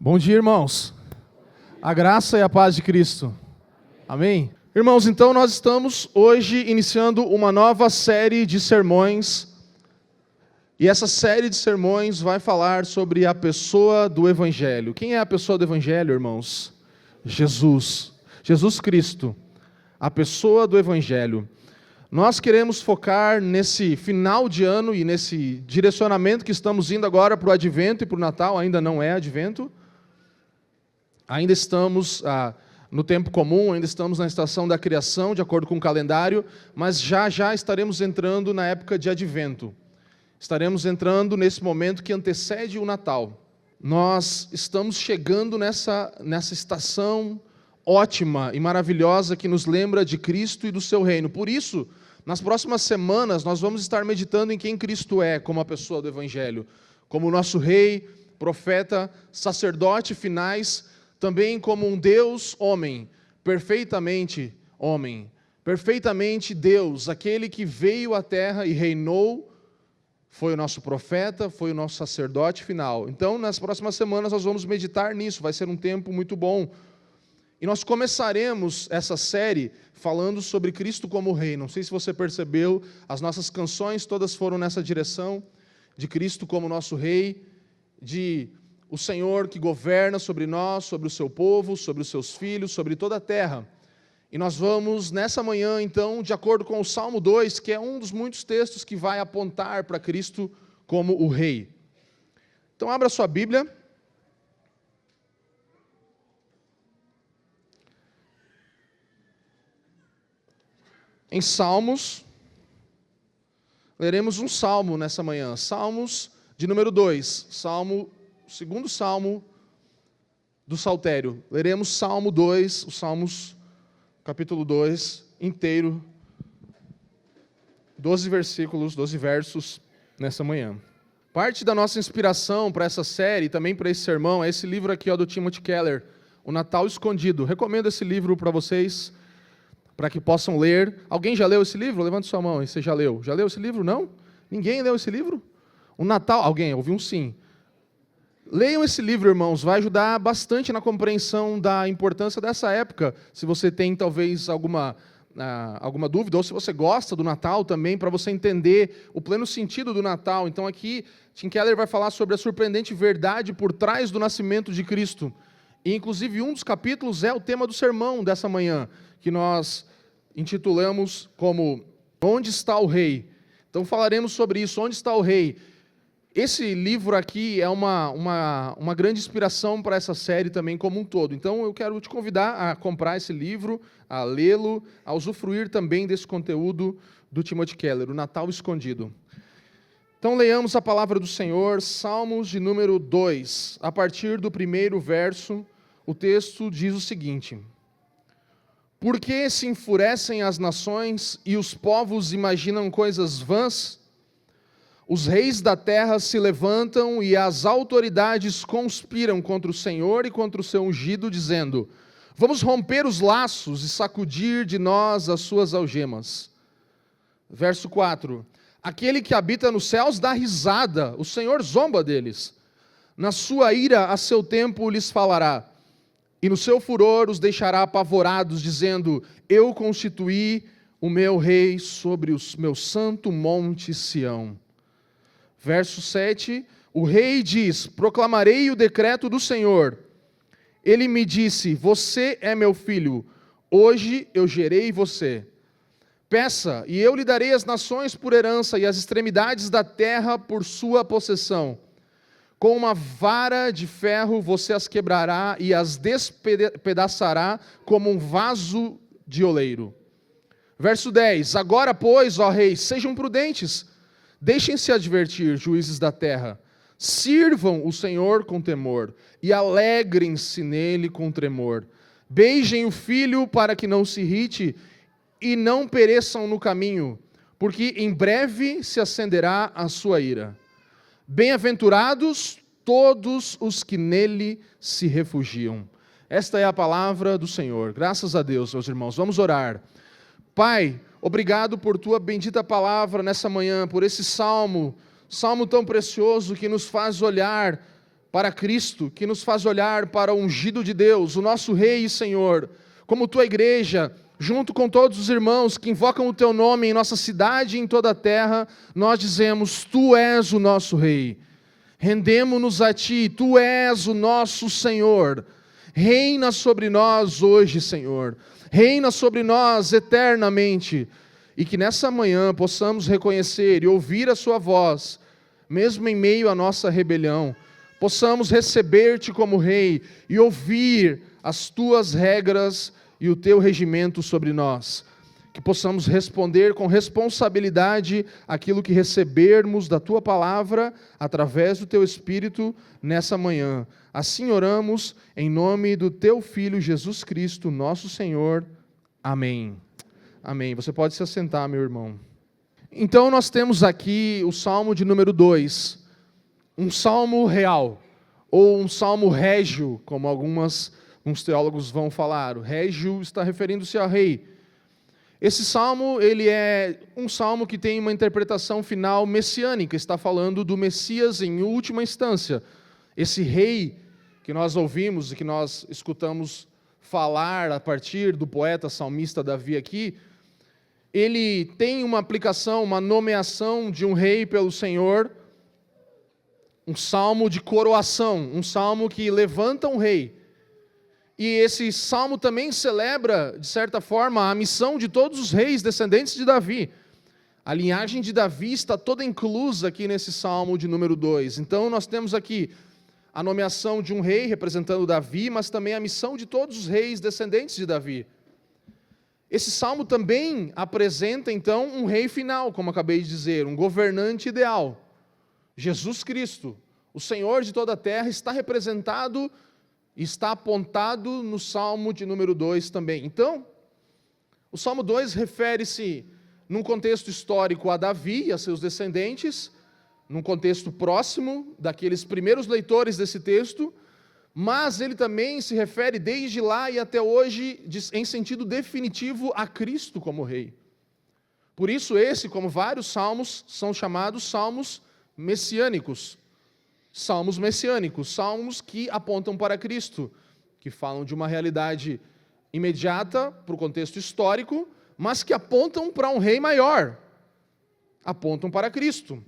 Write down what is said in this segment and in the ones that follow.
Bom dia, irmãos. A graça e a paz de Cristo. Amém? Irmãos, então nós estamos hoje iniciando uma nova série de sermões. E essa série de sermões vai falar sobre a pessoa do Evangelho. Quem é a pessoa do Evangelho, irmãos? Jesus. Jesus Cristo. A pessoa do Evangelho. Nós queremos focar nesse final de ano e nesse direcionamento que estamos indo agora para o Advento e para o Natal. Ainda não é Advento. Ainda estamos no tempo comum, ainda estamos na estação da criação, de acordo com o calendário, mas já estaremos entrando na época de Advento. Estaremos entrando nesse momento que antecede o Natal. Nós estamos chegando nessa estação ótima e maravilhosa que nos lembra de Cristo e do seu reino. Por isso, nas próximas semanas, nós vamos estar meditando em quem Cristo é como a pessoa do Evangelho, como o nosso rei, profeta, sacerdote finais, também como um Deus homem, perfeitamente Deus, aquele que veio à terra e reinou, foi o nosso profeta, foi o nosso sacerdote final. Então, nas próximas semanas nós vamos meditar nisso, vai ser um tempo muito bom. E nós começaremos essa série falando sobre Cristo como Rei. Não sei se você percebeu, as nossas canções todas foram nessa direção, de Cristo como nosso Rei, de o Senhor que governa sobre nós, sobre o seu povo, sobre os seus filhos, sobre toda a terra. E nós vamos, nessa manhã, então, de acordo com o Salmo 2, que é um dos muitos textos que vai apontar para Cristo como o Rei. Então, abra sua Bíblia. Em Salmos, leremos um salmo nessa manhã. Salmos de número 2, segundo salmo do Saltério. Leremos Salmo 2, os Salmos, capítulo 2, inteiro, 12 versículos, 12 versos, nessa manhã. Parte da nossa inspiração para essa série, também para esse sermão, é esse livro aqui do Timothy Keller, O Natal Escondido. Recomendo esse livro para vocês, para que possam ler. Alguém já leu esse livro? Levante sua mão, você já leu. Já leu esse livro? Não? Ninguém leu esse livro? O Natal, alguém, ouviu um sim. Leiam esse livro, irmãos, vai ajudar bastante na compreensão da importância dessa época. Se você tem, talvez, alguma dúvida, ou se você gosta do Natal também, para você entender o pleno sentido do Natal. Então, aqui, Tim Keller vai falar sobre a surpreendente verdade por trás do nascimento de Cristo. E, inclusive, um dos capítulos é o tema do sermão dessa manhã, que nós intitulamos como Onde está o Rei? Então, falaremos sobre isso, onde está o Rei? Esse livro aqui é uma grande inspiração para essa série também como um todo. Então, eu quero te convidar a comprar esse livro, a lê-lo, a usufruir também desse conteúdo do Timothy Keller, O Natal Escondido. Então, leiamos a palavra do Senhor, Salmos de número 2. A partir do primeiro verso, o texto diz o seguinte: Por que se enfurecem as nações e os povos imaginam coisas vãs? Os reis da terra se levantam e as autoridades conspiram contra o Senhor e contra o seu ungido, dizendo: Vamos romper os laços e sacudir de nós as suas algemas. Verso 4. Aquele que habita nos céus dá risada, o Senhor zomba deles. Na sua ira a seu tempo lhes falará, e no seu furor os deixará apavorados, dizendo: Eu constituí o meu rei sobre o meu santo monte Sião. Verso 7, o rei diz: Proclamarei o decreto do Senhor. Ele me disse: Você é meu filho, hoje eu gerei você. Peça, e eu lhe darei as nações por herança e as extremidades da terra por sua possessão. Com uma vara de ferro você as quebrará e as despedaçará como um vaso de oleiro. Verso 10, agora, pois, ó reis, sejam prudentes. Deixem-se advertir, juízes da terra, sirvam o Senhor com temor e alegrem-se nele com tremor. Beijem o filho para que não se irrite e não pereçam no caminho, porque em breve se acenderá a sua ira. Bem-aventurados todos os que nele se refugiam. Esta é a palavra do Senhor. Graças a Deus, meus irmãos. Vamos orar. Pai, obrigado por tua bendita palavra nessa manhã, por esse salmo tão precioso que nos faz olhar para Cristo, que nos faz olhar para o ungido de Deus, o nosso Rei e Senhor, como tua igreja, junto com todos os irmãos que invocam o teu nome em nossa cidade e em toda a terra, nós dizemos: tu és o nosso Rei. Rendemo-nos a ti, tu és o nosso Senhor. Reina sobre nós hoje, Senhor. Reina sobre nós eternamente. E que nessa manhã possamos reconhecer e ouvir a sua voz, mesmo em meio à nossa rebelião. Possamos receber-te como Rei e ouvir as tuas regras e o teu regimento sobre nós. Que possamos responder com responsabilidade aquilo que recebermos da tua palavra, através do teu Espírito, nessa manhã. Assim oramos, em nome do teu Filho Jesus Cristo, nosso Senhor. Amém. Amém. Você pode se assentar, meu irmão. Então nós temos aqui o Salmo de número 2, um salmo real, ou um salmo régio, como alguns teólogos vão falar. O régio está referindo-se ao rei. Esse salmo, ele é um salmo que tem uma interpretação final messiânica, está falando do Messias em última instância. Esse rei que nós ouvimos e que nós escutamos falar a partir do poeta salmista Davi aqui, ele tem uma aplicação, uma nomeação de um rei pelo Senhor, um salmo de coroação, um salmo que levanta um rei. E esse salmo também celebra, de certa forma, a missão de todos os reis descendentes de Davi. A linhagem de Davi está toda inclusa aqui nesse salmo de número 2. Então nós temos aqui a nomeação de um rei representando Davi, mas também a missão de todos os reis descendentes de Davi. Esse salmo também apresenta, então, um rei final, como acabei de dizer, um governante ideal. Jesus Cristo, o Senhor de toda a terra, está representado e está apontado no Salmo de número 2 também. Então, o Salmo 2 refere-se, num contexto histórico, a Davi e a seus descendentes, num contexto próximo daqueles primeiros leitores desse texto, mas ele também se refere desde lá e até hoje, em sentido definitivo, a Cristo como Rei. Por isso esse, como vários salmos, são chamados salmos messiânicos. Salmos messiânicos, salmos que apontam para Cristo, que falam de uma realidade imediata para o contexto histórico, mas que apontam para um rei maior, apontam para Cristo.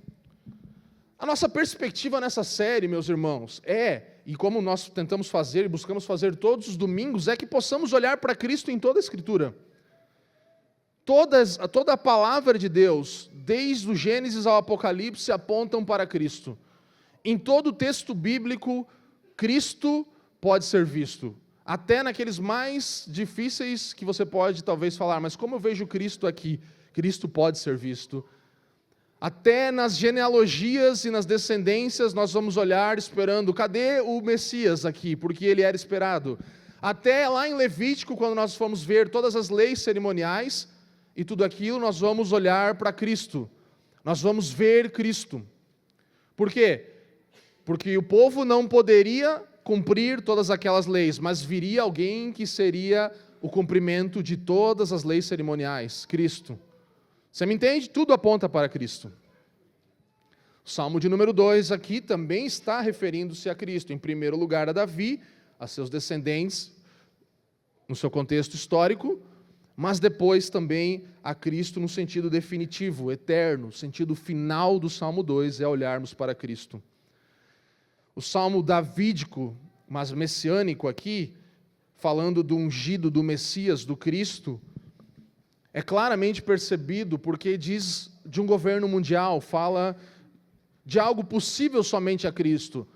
A nossa perspectiva nessa série, meus irmãos, e como nós tentamos fazer e buscamos fazer todos os domingos, é que possamos olhar para Cristo em toda a Escritura. Toda a palavra de Deus, desde o Gênesis ao Apocalipse, apontam para Cristo. Em todo o texto bíblico, Cristo pode ser visto. Até naqueles mais difíceis que você pode talvez falar, mas como eu vejo Cristo aqui? Cristo pode ser visto. Até nas genealogias e nas descendências nós vamos olhar esperando, cadê o Messias aqui? Porque ele era esperado. Até lá em Levítico, quando nós formos ver todas as leis cerimoniais e tudo aquilo, nós vamos olhar para Cristo. Nós vamos ver Cristo. Por quê? Porque o povo não poderia cumprir todas aquelas leis, mas viria alguém que seria o cumprimento de todas as leis cerimoniais, Cristo. Você me entende? Tudo aponta para Cristo. O Salmo de número 2 aqui também está referindo-se a Cristo. Em primeiro lugar a Davi, a seus descendentes, no seu contexto histórico, mas depois também a Cristo no sentido definitivo, eterno. O sentido final do Salmo 2 é olharmos para Cristo. O Salmo davídico, mas messiânico aqui, falando do ungido, do Messias, do Cristo, é claramente percebido porque diz de um governo mundial, fala de algo possível somente a Cristo.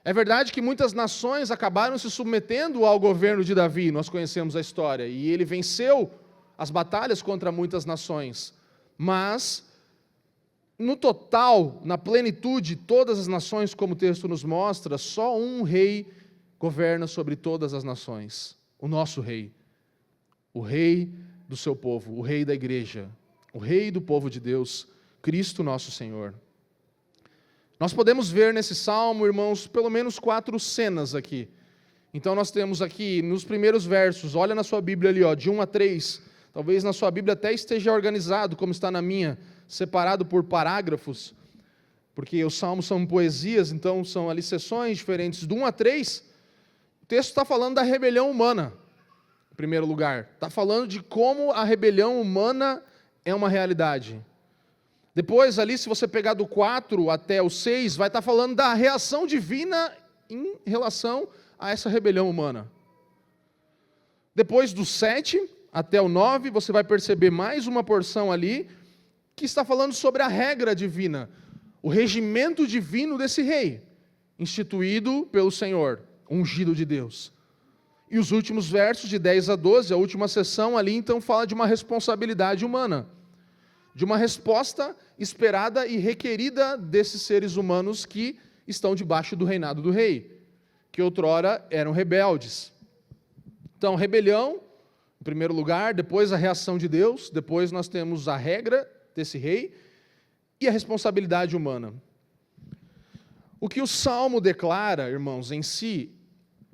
É verdade que muitas nações acabaram se submetendo ao governo de Davi, nós conhecemos a história, e ele venceu as batalhas contra muitas nações, mas no total, na plenitude, todas as nações, como o texto nos mostra, só um rei governa sobre todas as nações, o nosso rei, o rei do seu povo, o rei da igreja, o rei do povo de Deus, Cristo nosso Senhor. Nós podemos ver nesse salmo, irmãos, pelo menos 4 cenas aqui. Então nós temos aqui, nos primeiros versos, olha na sua Bíblia ali, de 1 a 3, talvez na sua Bíblia até esteja organizado, como está na minha, separado por parágrafos, porque os salmos são poesias, então são ali seções diferentes, do 1 a 3, o texto está falando da rebelião humana, em primeiro lugar. Está falando de como a rebelião humana é uma realidade. Depois, ali, se você pegar do 4 até o 6, vai estar falando da reação divina em relação a essa rebelião humana. Depois do 7 até o 9, você vai perceber mais uma porção ali, que está falando sobre a regra divina, o regimento divino desse rei, instituído pelo Senhor, ungido de Deus. E os últimos versos, de 10 a 12, a última sessão ali, então, fala de uma responsabilidade humana, de uma resposta esperada e requerida desses seres humanos que estão debaixo do reinado do rei, que outrora eram rebeldes. Então, rebelião, em primeiro lugar, depois a reação de Deus, depois nós temos a regra desse rei e a responsabilidade humana. O que o Salmo declara, irmãos, em si,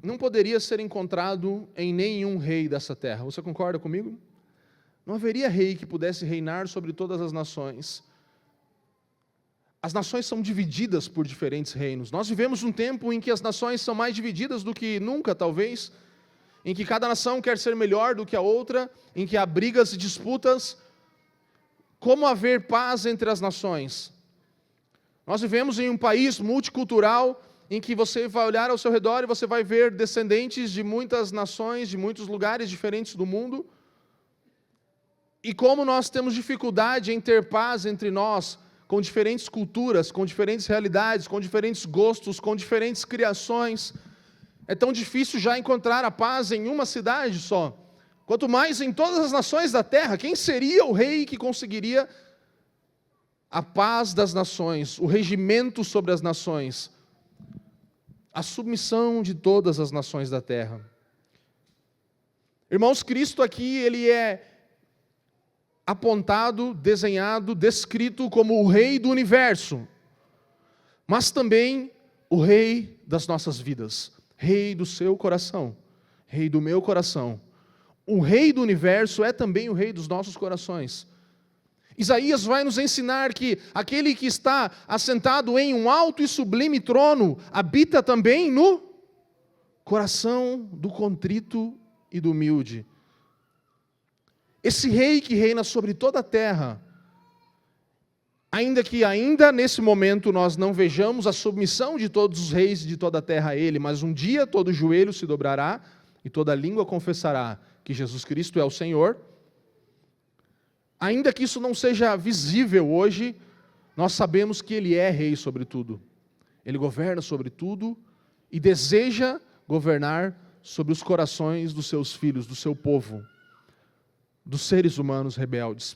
não poderia ser encontrado em nenhum rei dessa terra. Você concorda comigo? Não haveria rei que pudesse reinar sobre todas as nações. As nações são divididas por diferentes reinos. Nós vivemos um tempo em que as nações são mais divididas do que nunca, talvez, em que cada nação quer ser melhor do que a outra, em que há brigas e disputas. Como haver paz entre as nações? Nós vivemos em um país multicultural, em que você vai olhar ao seu redor e você vai ver descendentes de muitas nações, de muitos lugares diferentes do mundo. E como nós temos dificuldade em ter paz entre nós, com diferentes culturas, com diferentes realidades, com diferentes gostos, com diferentes criações. É tão difícil já encontrar a paz em uma cidade só. Quanto mais em todas as nações da terra. Quem seria o rei que conseguiria a paz das nações, o regimento sobre as nações, a submissão de todas as nações da terra? Irmãos, Cristo aqui, ele é apontado, desenhado, descrito como o rei do universo, mas também o rei das nossas vidas, rei do seu coração, rei do meu coração. O rei do universo é também o rei dos nossos corações. Isaías vai nos ensinar que aquele que está assentado em um alto e sublime trono habita também no coração do contrito e do humilde. Esse rei que reina sobre toda a terra, ainda que nesse momento nós não vejamos a submissão de todos os reis de toda a terra a ele, mas um dia todo joelho se dobrará e toda língua confessará que Jesus Cristo é o Senhor. Ainda que isso não seja visível hoje, nós sabemos que ele é rei sobre tudo. Ele governa sobre tudo e deseja governar sobre os corações dos seus filhos, do seu povo, dos seres humanos rebeldes.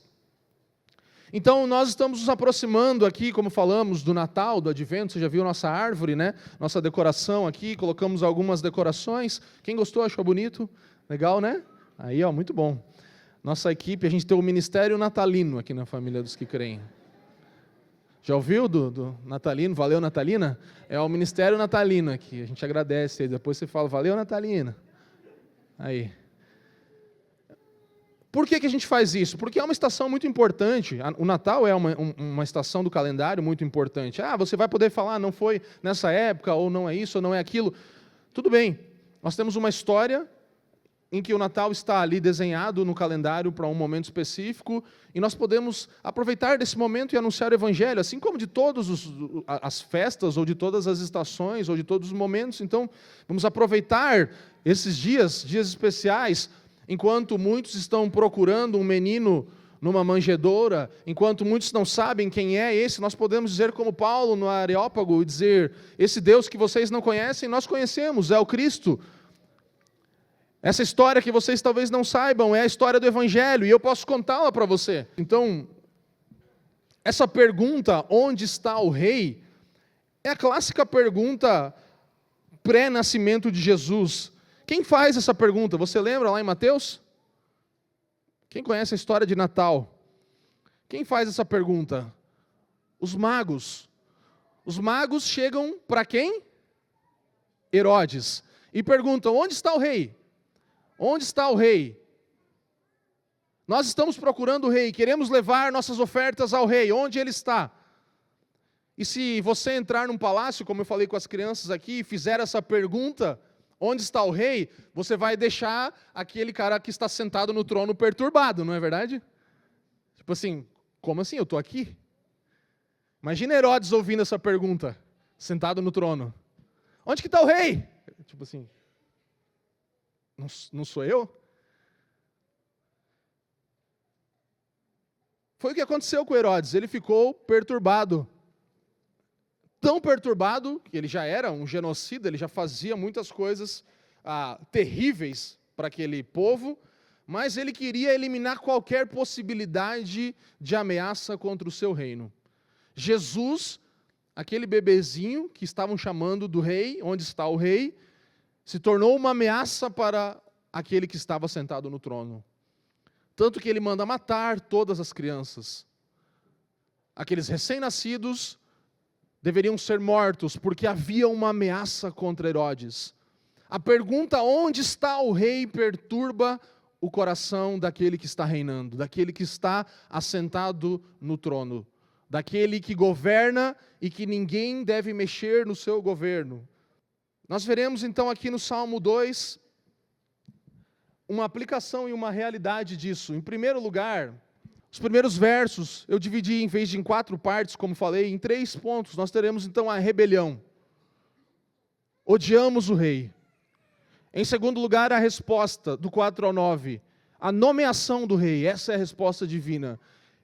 Então, nós estamos nos aproximando aqui, como falamos, do Natal, do Advento. Você já viu nossa árvore, né? Nossa decoração aqui, colocamos algumas decorações. Quem gostou, achou bonito? Legal, né? Aí, ó, muito bom. Nossa equipe, a gente tem o Ministério Natalino aqui na família dos que creem. Já ouviu do Natalino? Valeu, Natalina? É o Ministério Natalino aqui. A gente agradece. Depois você fala, valeu, Natalina. Aí. Por que a gente faz isso? Porque é uma estação muito importante. O Natal é uma estação do calendário muito importante. Você vai poder falar, não foi nessa época, ou não é isso, ou não é aquilo. Tudo bem. Nós temos uma história em que o Natal está ali desenhado no calendário para um momento específico, e nós podemos aproveitar desse momento e anunciar o Evangelho, assim como de todas as festas, ou de todas as estações, ou de todos os momentos. Então, vamos aproveitar esses dias especiais, enquanto muitos estão procurando um menino numa manjedoura, enquanto muitos não sabem quem é esse, nós podemos dizer como Paulo no Areópago, e dizer, esse Deus que vocês não conhecem, nós conhecemos, é o Cristo. Essa história que vocês talvez não saibam é a história do Evangelho, e eu posso contá-la para você. Então, essa pergunta, onde está o rei, é a clássica pergunta pré-nascimento de Jesus. Quem faz essa pergunta? Você lembra lá em Mateus? Quem conhece a história de Natal? Quem faz essa pergunta? Os magos. Os magos chegam para quem? Herodes. E perguntam, onde está o rei? Onde está o rei? Nós estamos procurando o rei, queremos levar nossas ofertas ao rei. Onde ele está? E se você entrar num palácio, como eu falei com as crianças aqui, e fizer essa pergunta, onde está o rei? Você vai deixar aquele cara que está sentado no trono perturbado, não é verdade? Tipo assim, como assim? Eu estou aqui? Imagina Herodes ouvindo essa pergunta, sentado no trono. Onde que está o rei? Tipo assim, não sou eu? Foi o que aconteceu com Herodes, ele ficou perturbado. Tão perturbado, que ele já era um genocida, ele já fazia muitas coisas terríveis para aquele povo, mas ele queria eliminar qualquer possibilidade de ameaça contra o seu reino. Jesus, aquele bebezinho que estavam chamando do rei, onde está o rei, se tornou uma ameaça para aquele que estava sentado no trono. Tanto que ele manda matar todas as crianças. Aqueles recém-nascidos deveriam ser mortos, porque havia uma ameaça contra Herodes. A pergunta, onde está o rei, perturba o coração daquele que está reinando, daquele que está assentado no trono, daquele que governa e que ninguém deve mexer no seu governo. Nós veremos então aqui no Salmo 2, uma aplicação e uma realidade disso. Em primeiro lugar, os primeiros versos, eu dividi, em vez de em 4 partes, como falei, em 3 pontos. Nós teremos então a rebelião. Odiamos o rei. Em segundo lugar, a resposta, do 4 ao 9. A nomeação do rei, essa é a resposta divina.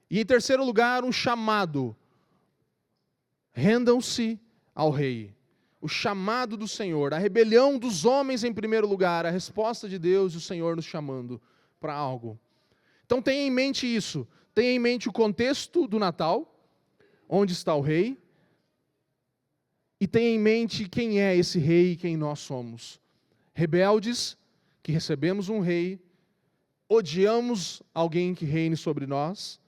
E em terceiro lugar, um chamado. Rendam-se ao rei. O chamado do Senhor, a rebelião dos homens em primeiro lugar, a resposta de Deus e o Senhor nos chamando para algo. Então tenha em mente isso, tenha em mente o contexto do Natal, onde está o rei, e tenha em mente quem é esse rei e quem nós somos. Rebeldes, que recebemos um rei, odiamos alguém que reine sobre nós,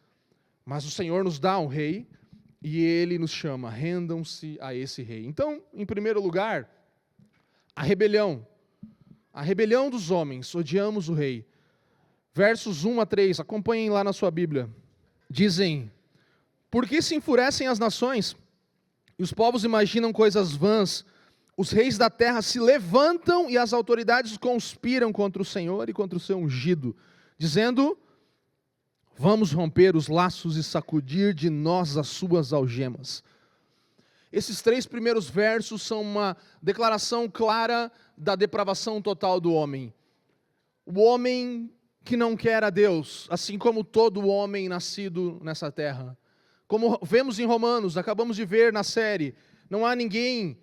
mas o Senhor nos dá um rei, e Ele nos chama, rendam-se a esse rei. Então, em primeiro lugar, a rebelião dos homens, odiamos o rei. Versos 1 a 3, acompanhem lá na sua Bíblia. Dizem, por que se enfurecem as nações? E os povos imaginam coisas vãs. Os reis da terra se levantam e as autoridades conspiram contra o Senhor e contra o seu ungido, dizendo, vamos romper os laços e sacudir de nós as suas algemas. Esses 3 primeiros versos são uma declaração clara da depravação total do homem. O homem que não quer a Deus, assim como todo homem nascido nessa terra. Como vemos em Romanos, acabamos de ver na série, não há ninguém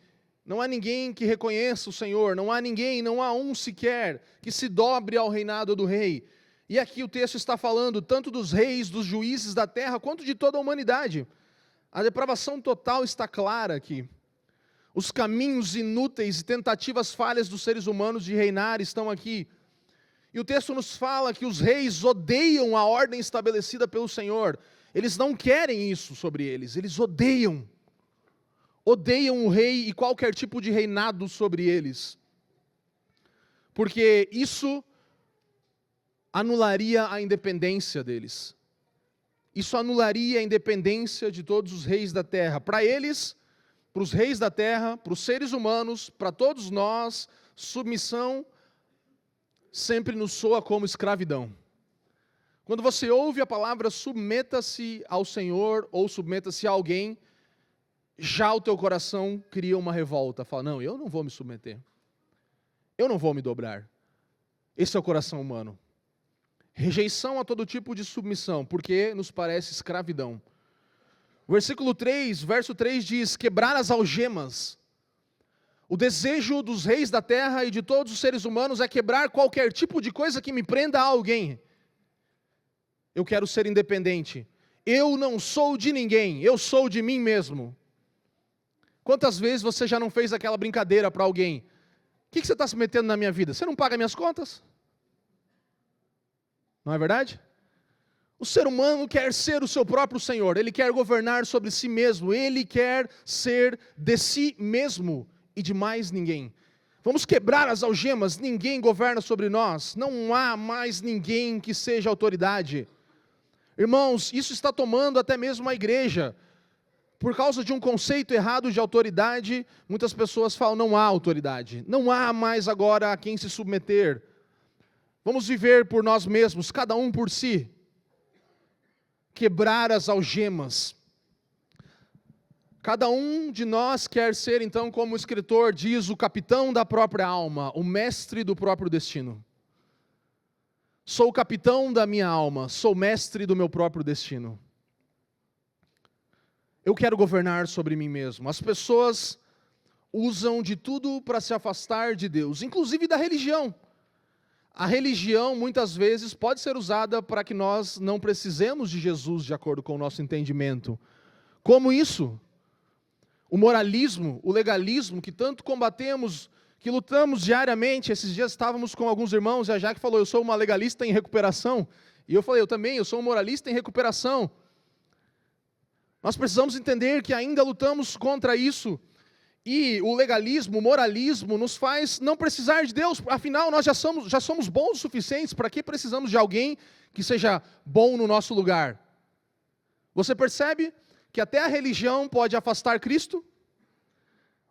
que reconheça o Senhor, não há um sequer que se dobre ao reinado do rei. E aqui o texto está falando tanto dos reis, dos juízes da terra, quanto de toda a humanidade. A depravação total está clara aqui. Os caminhos inúteis e tentativas falhas dos seres humanos de reinar estão aqui. E o texto nos fala que os reis odeiam a ordem estabelecida pelo Senhor. Eles não querem isso sobre eles, eles odeiam o rei e qualquer tipo de reinado sobre eles. Porque isso anularia a independência deles. Isso anularia a independência de todos os reis da terra. Para eles, para os reis da terra, para os seres humanos, para todos nós, submissão sempre nos soa como escravidão. Quando você ouve a palavra submeta-se ao Senhor ou submeta-se a alguém, já o teu coração cria uma revolta. Fala, não, eu não vou me submeter. Eu não vou me dobrar. Esse é o coração humano. Rejeição a todo tipo de submissão, porque nos parece escravidão. O versículo 3, verso 3 diz, quebrar as algemas. O desejo dos reis da terra e de todos os seres humanos é quebrar qualquer tipo de coisa que me prenda a alguém. Eu quero ser independente. Eu não sou de ninguém, eu sou de mim mesmo. Quantas vezes você já não fez aquela brincadeira para alguém? O que você está se metendo na minha vida? Você não paga minhas contas? Não é verdade? O ser humano quer ser o seu próprio Senhor, ele quer governar sobre si mesmo, ele quer ser de si mesmo e de mais ninguém. Vamos quebrar as algemas, ninguém governa sobre nós, não há mais ninguém que seja autoridade. Irmãos, isso está tomando até mesmo a igreja. Por causa de um conceito errado de autoridade, muitas pessoas falam, não há autoridade. Não há mais agora a quem se submeter. Vamos viver por nós mesmos, cada um por si. Quebrar as algemas. Cada um de nós quer ser, então, como o escritor diz, o capitão da própria alma, o mestre do próprio destino. Sou o capitão da minha alma, sou mestre do meu próprio destino. Eu quero governar sobre mim mesmo. As pessoas usam de tudo para se afastar de Deus, inclusive da religião. A religião, muitas vezes, pode ser usada para que nós não precisemos de Jesus de acordo com o nosso entendimento. Como isso? O moralismo, o legalismo, que tanto combatemos, que lutamos diariamente. Esses dias estávamos com alguns irmãos e a Jaque falou, eu sou uma legalista em recuperação. E eu falei, eu também, eu sou um moralista em recuperação. Nós precisamos entender que ainda lutamos contra isso. E o legalismo, o moralismo, nos faz não precisar de Deus. Afinal, nós já somos bons o suficientes. Para que precisamos de alguém que seja bom no nosso lugar? Você percebe que até a religião pode afastar Cristo?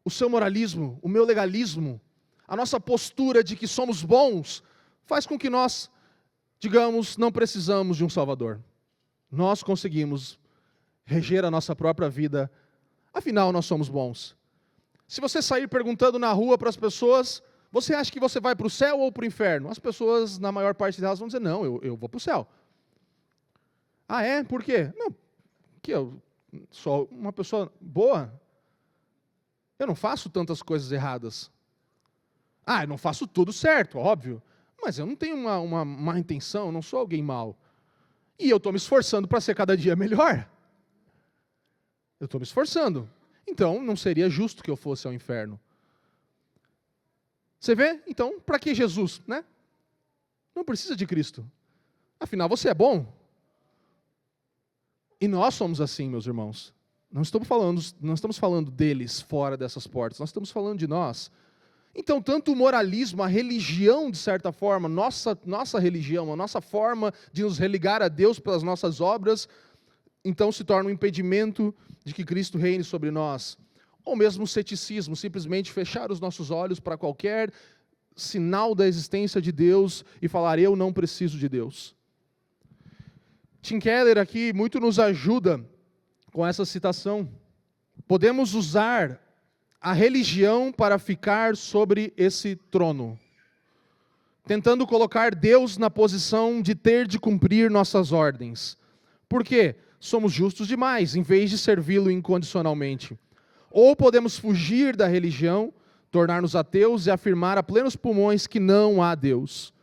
O seu moralismo, o meu legalismo, a nossa postura de que somos bons, faz com que nós, digamos, não precisamos de um Salvador. Nós conseguimos reger a nossa própria vida, afinal nós somos bons. Se você sair perguntando na rua para as pessoas, você acha que você vai para o céu ou para o inferno? As pessoas, na maior parte delas, vão dizer, não, eu vou para o céu. Ah, é? Por quê? Não, porque eu sou uma pessoa boa. Eu não faço tantas coisas erradas. Ah, eu não faço tudo certo, óbvio. Mas eu não tenho uma má intenção, eu não sou alguém mau. E eu estou me esforçando para ser cada dia melhor. Eu estou me esforçando. Então, não seria justo que eu fosse ao inferno. Você vê? Então, para que Jesus, né? Não precisa de Cristo. Afinal, você é bom. E nós somos assim, meus irmãos. Não estamos falando deles fora dessas portas. Nós estamos falando de nós. Então, tanto o moralismo, a religião, de certa forma, nossa religião, a nossa forma de nos religar a Deus pelas nossas obras, então se torna um impedimento de que Cristo reine sobre nós. Ou mesmo o ceticismo, simplesmente fechar os nossos olhos para qualquer sinal da existência de Deus e falar, eu não preciso de Deus. Tim Keller aqui muito nos ajuda com essa citação. Podemos usar a religião para ficar sobre esse trono, tentando colocar Deus na posição de ter de cumprir nossas ordens. Por quê? Somos justos demais, em vez de servi-lo incondicionalmente. Ou podemos fugir da religião, tornar-nos ateus e afirmar a plenos pulmões que não há Deus.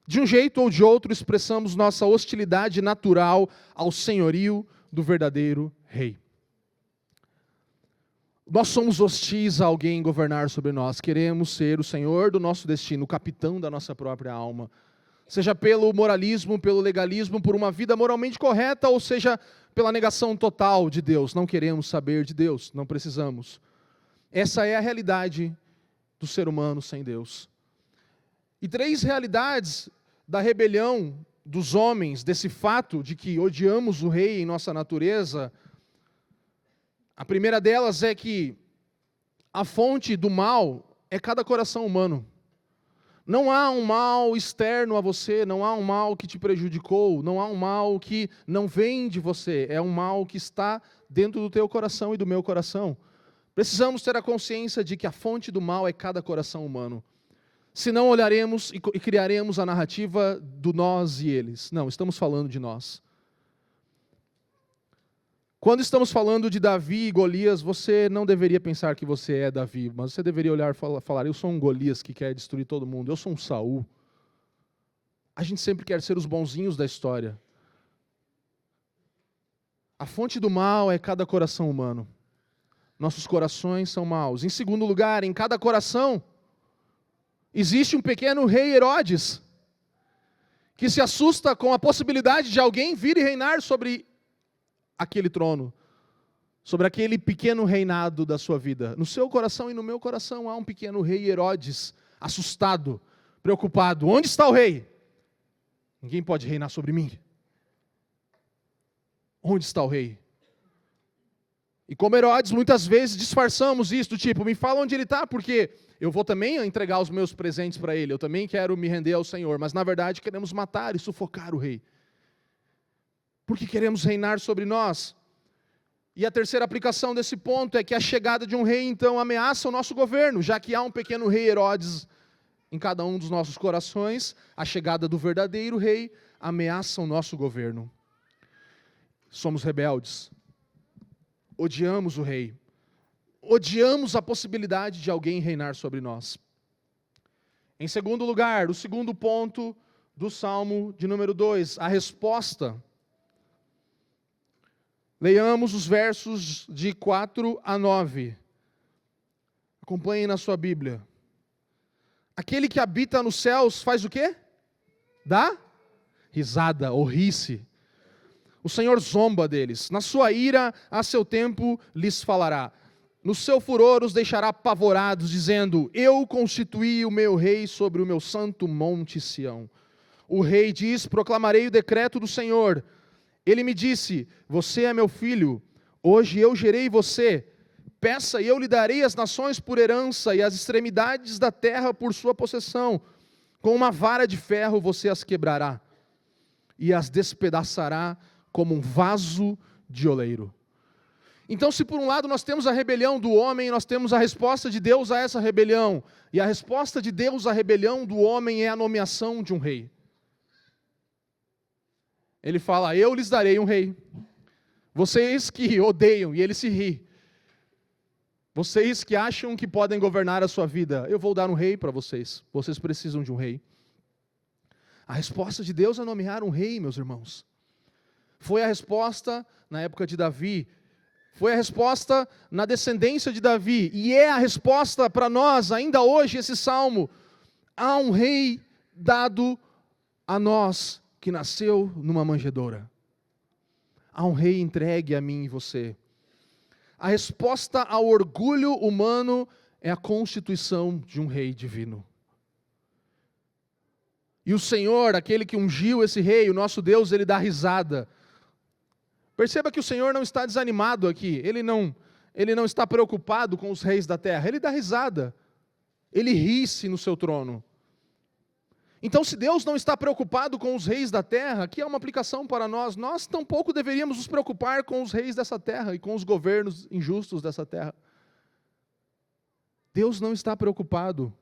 De um jeito ou de outro, expressamos nossa hostilidade natural ao senhorio do verdadeiro Rei. Nós somos hostis a alguém governar sobre nós. Queremos ser o Senhor do nosso destino, o capitão da nossa própria alma. Seja pelo moralismo, pelo legalismo, por uma vida moralmente correta, ou seja, pela negação total de Deus. Não queremos saber de Deus, não precisamos. Essa é a realidade do ser humano sem Deus. E 3 realidades da rebelião dos homens, desse fato de que odiamos o Rei em nossa natureza. A primeira delas é que a fonte do mal é cada coração humano. Não há um mal externo a você, não há um mal que te prejudicou, não há um mal que não vem de você, é um mal que está dentro do teu coração e do meu coração. Precisamos ter a consciência de que a fonte do mal é cada coração humano. Senão olharemos e criaremos a narrativa do nós e eles. Não, estamos falando de nós. Quando estamos falando de Davi e Golias, você não deveria pensar que você é Davi, mas você deveria olhar e falar, eu sou um Golias que quer destruir todo mundo, eu sou um Saul. A gente sempre quer ser os bonzinhos da história. A fonte do mal é cada coração humano. Nossos corações são maus. Em segundo lugar, em cada coração, existe um pequeno rei Herodes, que se assusta com a possibilidade de alguém vir e reinar sobre aquele trono, sobre aquele pequeno reinado da sua vida. No seu coração e no meu coração há um pequeno rei Herodes, assustado, preocupado. Onde está o rei? Ninguém pode reinar sobre mim. Onde está o rei? E como Herodes, muitas vezes disfarçamos isso, do tipo, me fala onde ele está, porque eu vou também entregar os meus presentes para ele, eu também quero me render ao Senhor, mas na verdade queremos matar e sufocar o rei. Porque queremos reinar sobre nós. E a terceira aplicação desse ponto é que a chegada de um rei, então, ameaça o nosso governo, já que há um pequeno rei Herodes em cada um dos nossos corações, a chegada do verdadeiro rei ameaça o nosso governo. Somos rebeldes. Odiamos o rei. Odiamos a possibilidade de alguém reinar sobre nós. Em segundo lugar, o segundo ponto do Salmo de número 2, a resposta. Leiamos os versos de 4 a 9. Acompanhem na sua Bíblia. Aquele que habita nos céus faz o quê? Dá risada ou ri-se. O Senhor zomba deles. Na sua ira, a seu tempo, lhes falará. No seu furor os deixará apavorados, dizendo, eu constituí o meu rei sobre o meu santo monte Sião. O rei diz, proclamarei o decreto do Senhor. Ele me disse, você é meu filho, hoje eu gerei você. Peça e eu lhe darei as nações por herança e as extremidades da terra por sua possessão. Com uma vara de ferro você as quebrará e as despedaçará como um vaso de oleiro. Então, se por um lado nós temos a rebelião do homem, nós temos a resposta de Deus a essa rebelião. E a resposta de Deus à rebelião do homem é a nomeação de um rei. Ele fala, eu lhes darei um rei. Vocês que odeiam, e ele se ri. Vocês que acham que podem governar a sua vida, eu vou dar um rei para vocês. Vocês precisam de um rei. A resposta de Deus é nomear um rei, meus irmãos. Foi a resposta na época de Davi. Foi a resposta na descendência de Davi. E é a resposta para nós, ainda hoje, esse salmo. Há um rei dado a nós, que nasceu numa manjedoura. Há um rei entregue a mim e você. A resposta ao orgulho humano é a constituição de um rei divino. E o Senhor, aquele que ungiu esse rei, o nosso Deus, ele dá risada. Perceba que o Senhor não está desanimado aqui, ele não está preocupado com os reis da terra, ele dá risada. Ele ri-se no seu trono. Então, se Deus não está preocupado com os reis da terra, aqui é uma aplicação para nós, nós tampouco deveríamos nos preocupar com os reis dessa terra e com os governos injustos dessa terra. Deus não está preocupado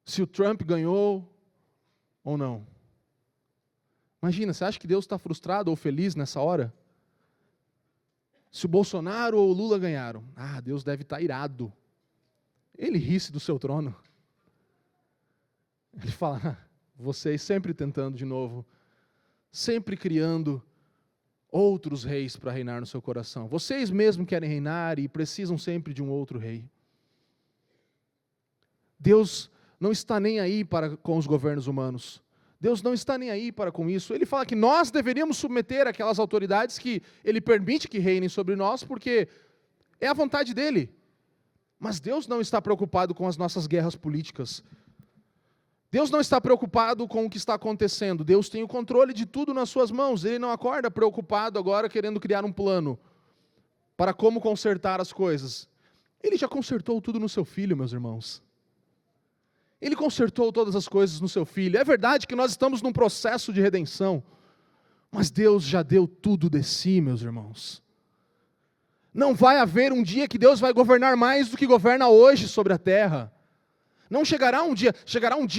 se o Trump ganhou ou não. Imagina, você acha que Deus está frustrado ou feliz nessa hora? Se o Bolsonaro ou o Lula ganharam, Deus deve estar irado. Ele ri-se do seu trono. Ele fala, vocês sempre tentando de novo, sempre criando outros reis para reinar no seu coração. Vocês mesmo querem reinar e precisam sempre de um outro rei. Deus não está nem aí com os governos humanos. Deus não está nem aí com isso. Ele fala que nós deveríamos submeter aquelas autoridades que Ele permite que reinem sobre nós, porque é a vontade dEle. Mas Deus não está preocupado com as nossas guerras políticas. Deus não está preocupado com o que está acontecendo. Deus tem o controle de tudo nas suas mãos. Ele não acorda preocupado agora querendo criar um plano para como consertar as coisas. Ele já consertou tudo no seu Filho, meus irmãos. Ele consertou todas as coisas no seu Filho. É verdade que nós estamos num processo de redenção, mas Deus já deu tudo de si, meus irmãos. Não vai haver um dia que Deus vai governar mais do que governa hoje sobre a terra. Não chegará um dia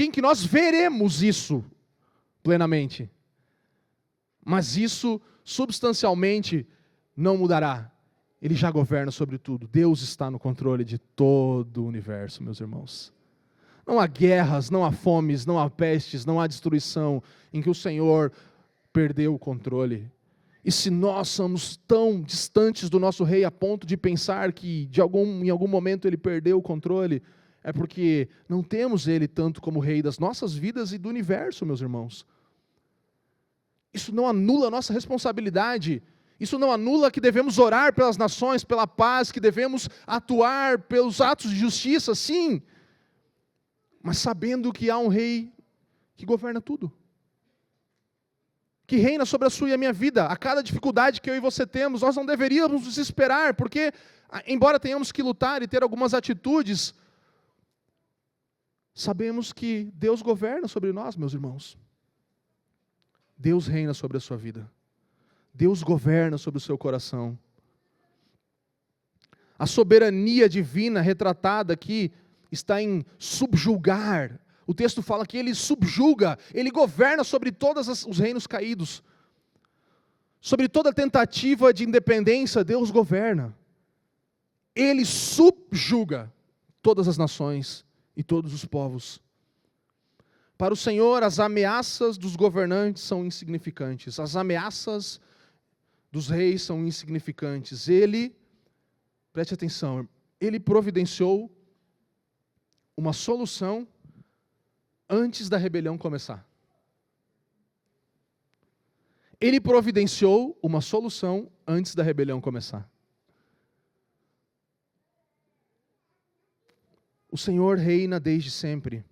em que nós veremos isso plenamente. Mas isso substancialmente não mudará. Ele já governa sobre tudo. Deus está no controle de todo o universo, meus irmãos. Não há guerras, não há fomes, não há pestes, não há destruição em que o Senhor perdeu o controle. E se nós somos tão distantes do nosso rei a ponto de pensar que em algum momento ele perdeu o controle, é porque não temos ele tanto como rei das nossas vidas e do universo, meus irmãos. Isso não anula a nossa responsabilidade. Isso não anula que devemos orar pelas nações, pela paz, que devemos atuar pelos atos de justiça, sim. Mas sabendo que há um rei que governa tudo. que reina sobre a sua e a minha vida. A cada dificuldade que eu e você temos, nós não deveríamos desesperar, porque, embora tenhamos que lutar e ter algumas atitudes, sabemos que Deus governa sobre nós, meus irmãos. Deus reina sobre a sua vida. Deus governa sobre o seu coração. A soberania divina retratada aqui está em subjugar. O texto fala que Ele subjuga, Ele governa sobre todos os reinos caídos. Sobre toda tentativa de independência, Deus governa. Ele subjuga todas as nações e todos os povos. Para o Senhor, as ameaças dos governantes são insignificantes. As ameaças dos reis são insignificantes. Ele, preste atenção, Ele providenciou uma solução antes da rebelião começar. Ele providenciou uma solução antes da rebelião começar. O Senhor reina desde sempre.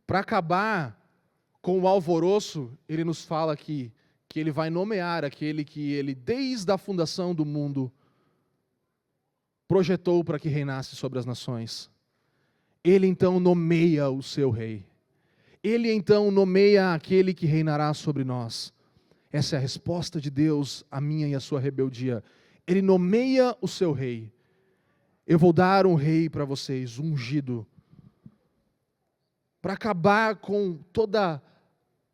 Para acabar com o alvoroço, Ele nos fala que Ele vai nomear aquele que Ele, desde a fundação do mundo, projetou para que reinasse sobre as nações. Ele então nomeia o seu rei. Ele então nomeia aquele que reinará sobre nós. Essa é a resposta de Deus à minha e à sua rebeldia. Ele nomeia o seu rei. Eu vou dar um rei para vocês, ungido, para acabar com toda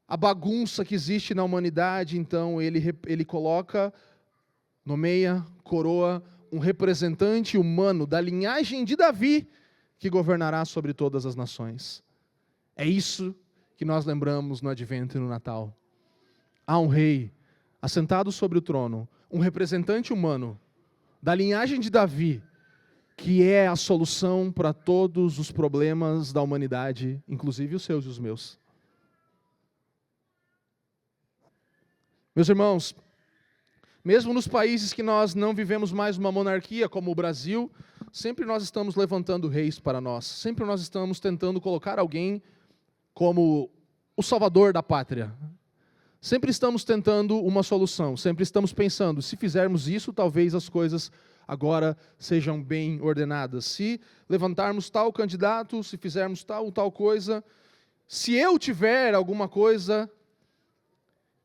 a bagunça que existe na humanidade. Então ele coloca, nomeia, coroa um representante humano da linhagem de Davi, que governará sobre todas as nações. É isso que nós lembramos no Advento e no Natal. Há um rei assentado sobre o trono, um representante humano da linhagem de Davi, que é a solução para todos os problemas da humanidade, inclusive os seus e os meus. Meus irmãos, mesmo nos países que nós não vivemos mais uma monarquia, como o Brasil, sempre nós estamos levantando reis para nós. Sempre nós estamos tentando colocar alguém como o salvador da pátria. Sempre estamos tentando uma solução. Sempre estamos pensando, se fizermos isso, talvez as coisas agora sejam bem ordenadas. Se levantarmos tal candidato, se fizermos tal coisa, se eu tiver alguma coisa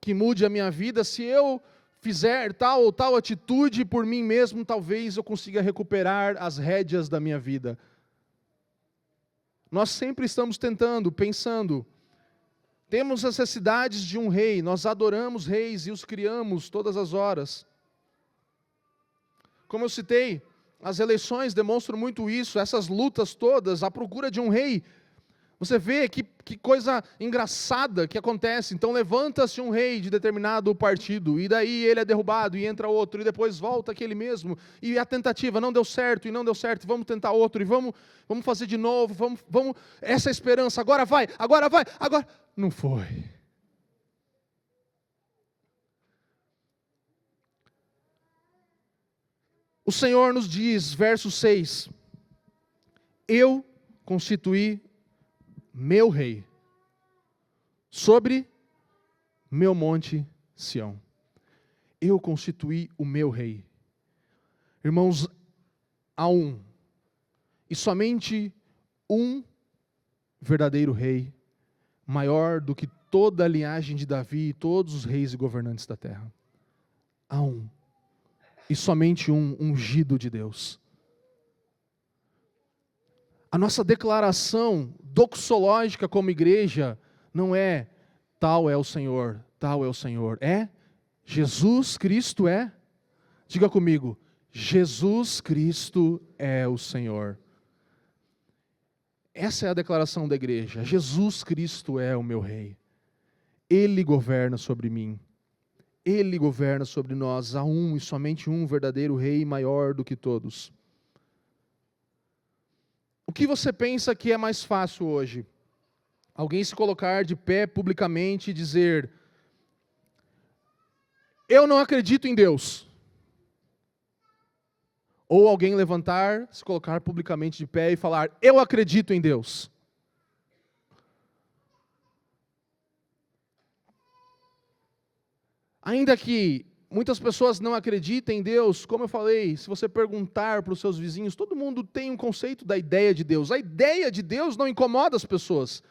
que mude a minha vida, se eu fizer tal ou tal atitude por mim mesmo, talvez eu consiga recuperar as rédeas da minha vida. Nós sempre estamos tentando, pensando. Temos as necessidades de um rei, nós adoramos reis e os criamos todas as horas. Como eu citei, as eleições demonstram muito isso, essas lutas todas, a procura de um rei. Você vê que coisa engraçada que acontece. Então levanta-se um rei de determinado partido, e daí ele é derrubado, e entra outro, e depois volta aquele mesmo, e a tentativa não deu certo, vamos tentar outro, e vamos fazer de novo, vamos, essa é a esperança, agora vai, agora. Não foi. O Senhor nos diz, verso 6, eu constituí meu rei sobre meu monte Sião. Eu constituí o meu rei. Irmãos, há um, e somente um verdadeiro rei, maior do que toda a linhagem de Davi e todos os reis e governantes da terra. Há um, e somente um ungido de Deus. A nossa declaração doxológica como igreja não é tal é o Senhor, tal é o Senhor. É Jesus Cristo é. Diga comigo, Jesus Cristo é o Senhor. Essa é a declaração da igreja. Jesus Cristo é o meu rei. Ele governa sobre mim. Ele governa sobre nós. Há um e somente um verdadeiro rei maior do que todos. O que você pensa que é mais fácil hoje? Alguém se colocar de pé publicamente e dizer: eu não acredito em Deus. Ou alguém levantar, se colocar publicamente de pé e falar: eu acredito em Deus. Ainda que muitas pessoas não acreditem em Deus, como eu falei, se você perguntar para os seus vizinhos, todo mundo tem um conceito da ideia de Deus. A ideia de Deus não incomoda as pessoas.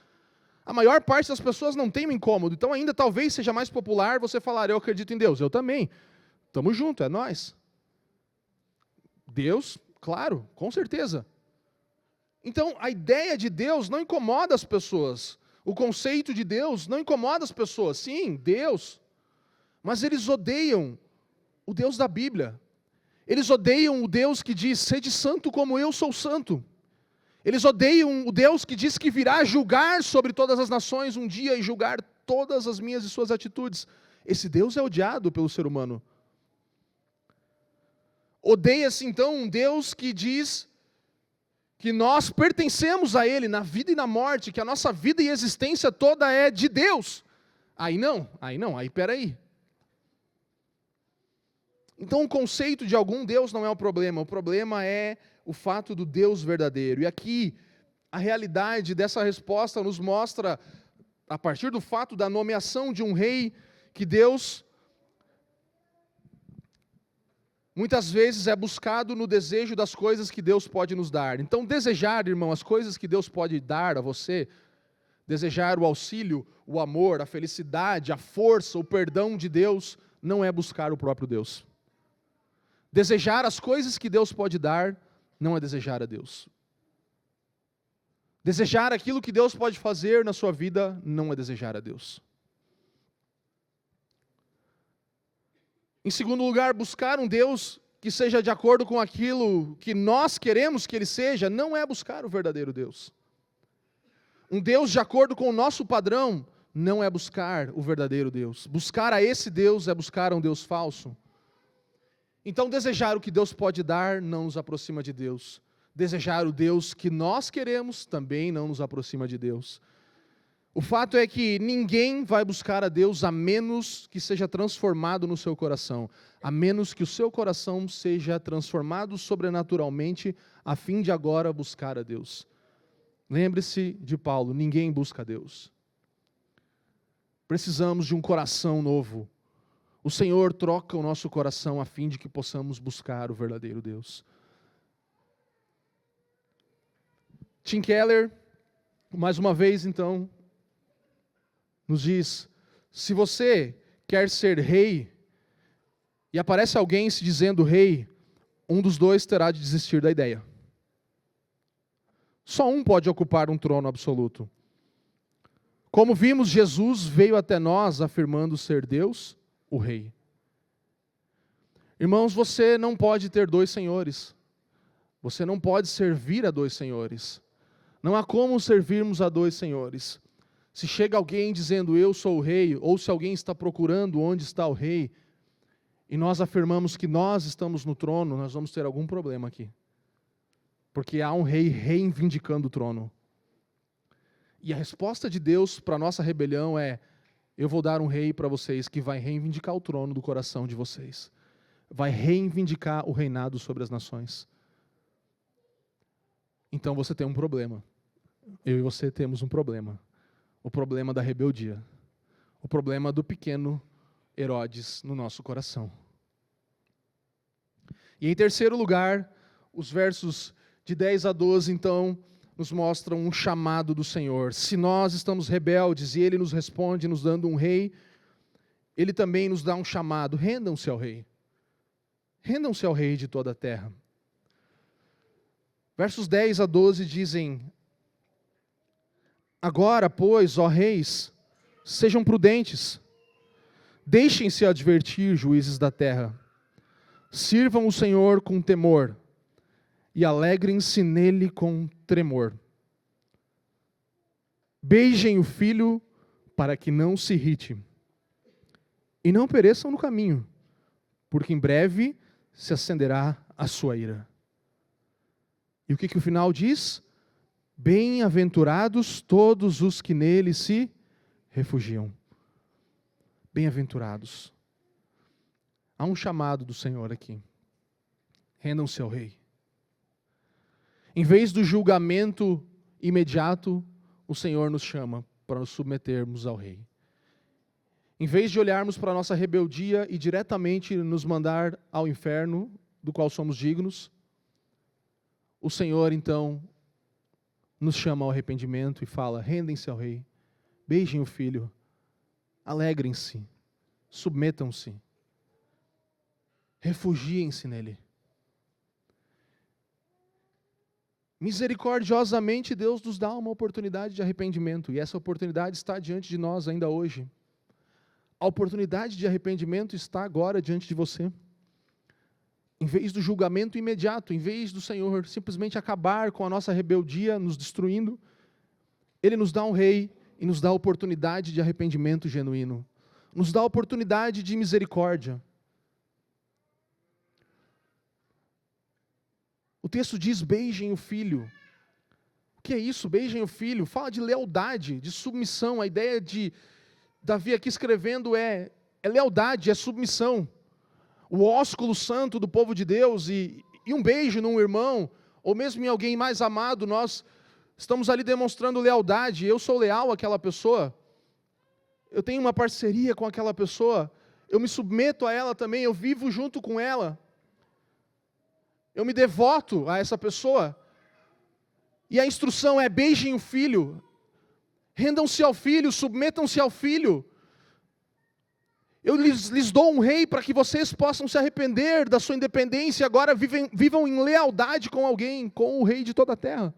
A maior parte das pessoas não tem um incômodo. Então ainda talvez seja mais popular você falar, eu acredito em Deus. Eu também. Tamo junto, é nós. Deus, claro, com certeza. Então a ideia de Deus não incomoda as pessoas. O conceito de Deus não incomoda as pessoas. Sim, Deus. Mas eles odeiam o Deus da Bíblia. Eles odeiam o Deus que diz, sede santo como eu sou santo. Eles odeiam o Deus que diz que virá julgar sobre todas as nações um dia e julgar todas as minhas e suas atitudes. Esse Deus é odiado pelo ser humano. Odeia-se então um Deus que diz que nós pertencemos a Ele na vida e na morte, que a nossa vida e existência toda é de Deus. Aí peraí. Então o conceito de algum Deus não é o problema é o fato do Deus verdadeiro. E aqui, a realidade dessa resposta nos mostra, a partir do fato da nomeação de um rei, que Deus, muitas vezes, é buscado no desejo das coisas que Deus pode nos dar. Então, desejar, irmão, as coisas que Deus pode dar a você, desejar o auxílio, o amor, a felicidade, a força, o perdão de Deus, não é buscar o próprio Deus. Desejar as coisas que Deus pode dar, não é desejar a Deus. Desejar aquilo que Deus pode fazer na sua vida, não é desejar a Deus. Em segundo lugar, buscar um Deus que seja de acordo com aquilo que nós queremos que Ele seja, não é buscar o verdadeiro Deus. Um Deus de acordo com o nosso padrão, não é buscar o verdadeiro Deus. Buscar a esse Deus é buscar um Deus falso. Então, desejar o que Deus pode dar não nos aproxima de Deus. Desejar o Deus que nós queremos também não nos aproxima de Deus. O fato é que ninguém vai buscar a Deus a menos que seja transformado no seu coração, a menos que o seu coração seja transformado sobrenaturalmente, a fim de agora buscar a Deus. Lembre-se de Paulo, ninguém busca a Deus. Precisamos de um coração novo. O Senhor troca o nosso coração a fim de que possamos buscar o verdadeiro Deus. Tim Keller, mais uma vez então, nos diz, se você quer ser rei, e aparece alguém se dizendo rei, um dos dois terá de desistir da ideia. Só um pode ocupar um trono absoluto. Como vimos, Jesus veio até nós afirmando ser Deus, o rei. Irmãos, você não pode ter dois senhores. Você não pode servir a dois senhores. Não há como servirmos a dois senhores. Se chega alguém dizendo eu sou o rei, ou se alguém está procurando onde está o rei, e nós afirmamos que nós estamos no trono, nós vamos ter algum problema aqui. Porque há um rei reivindicando o trono. E a resposta de Deus para a nossa rebelião é, eu vou dar um rei para vocês que vai reivindicar o trono do coração de vocês. Vai reivindicar o reinado sobre as nações. Então você tem um problema. Eu e você temos um problema. O problema da rebeldia. O problema do pequeno Herodes no nosso coração. E em terceiro lugar, os versos de 10 a 12, então, nos mostram um chamado do Senhor. Se nós estamos rebeldes e Ele nos responde nos dando um rei, Ele também nos dá um chamado. Rendam-se ao rei. Rendam-se ao rei de toda a terra. Versos 10 a 12 dizem, agora, pois, ó reis, sejam prudentes, deixem-se advertir, juízes da terra, sirvam o Senhor com temor, e alegrem-se nele com tremor. Beijem o filho para que não se irrite, e não pereçam no caminho, porque em breve se acenderá a sua ira. E o que o final diz? Bem-aventurados todos os que nele se refugiam. Bem-aventurados. Há um chamado do Senhor aqui. Rendam-se ao rei. Em vez do julgamento imediato, o Senhor nos chama para nos submetermos ao rei. Em vez de olharmos para a nossa rebeldia e diretamente nos mandar ao inferno, do qual somos dignos, o Senhor, então, nos chama ao arrependimento e fala: rendem-se ao Rei, beijem o Filho, alegrem-se, submetam-se, refugiem-se nele. Misericordiosamente, Deus nos dá uma oportunidade de arrependimento, e essa oportunidade está diante de nós ainda hoje. A oportunidade de arrependimento está agora diante de você. Em vez do julgamento imediato, em vez do Senhor simplesmente acabar com a nossa rebeldia, nos destruindo, Ele nos dá um Rei e nos dá a oportunidade de arrependimento genuíno. Nos dá a oportunidade de misericórdia. O texto diz: beijem o Filho. O que é isso? Beijem o Filho. Fala de lealdade, de submissão. A ideia de Davi aqui escrevendo é lealdade, é submissão. O ósculo santo do povo de Deus e um beijo num irmão, ou mesmo em alguém mais amado, nós estamos ali demonstrando lealdade. Eu sou leal àquela pessoa, eu tenho uma parceria com aquela pessoa, eu me submeto a ela também, eu vivo junto com ela, eu me devoto a essa pessoa. E a instrução é: beijem o Filho, rendam-se ao Filho, submetam-se ao Filho. Eu lhes dou um Rei para que vocês possam se arrepender da sua independência e agora vivam em lealdade com alguém, com o Rei de toda a terra.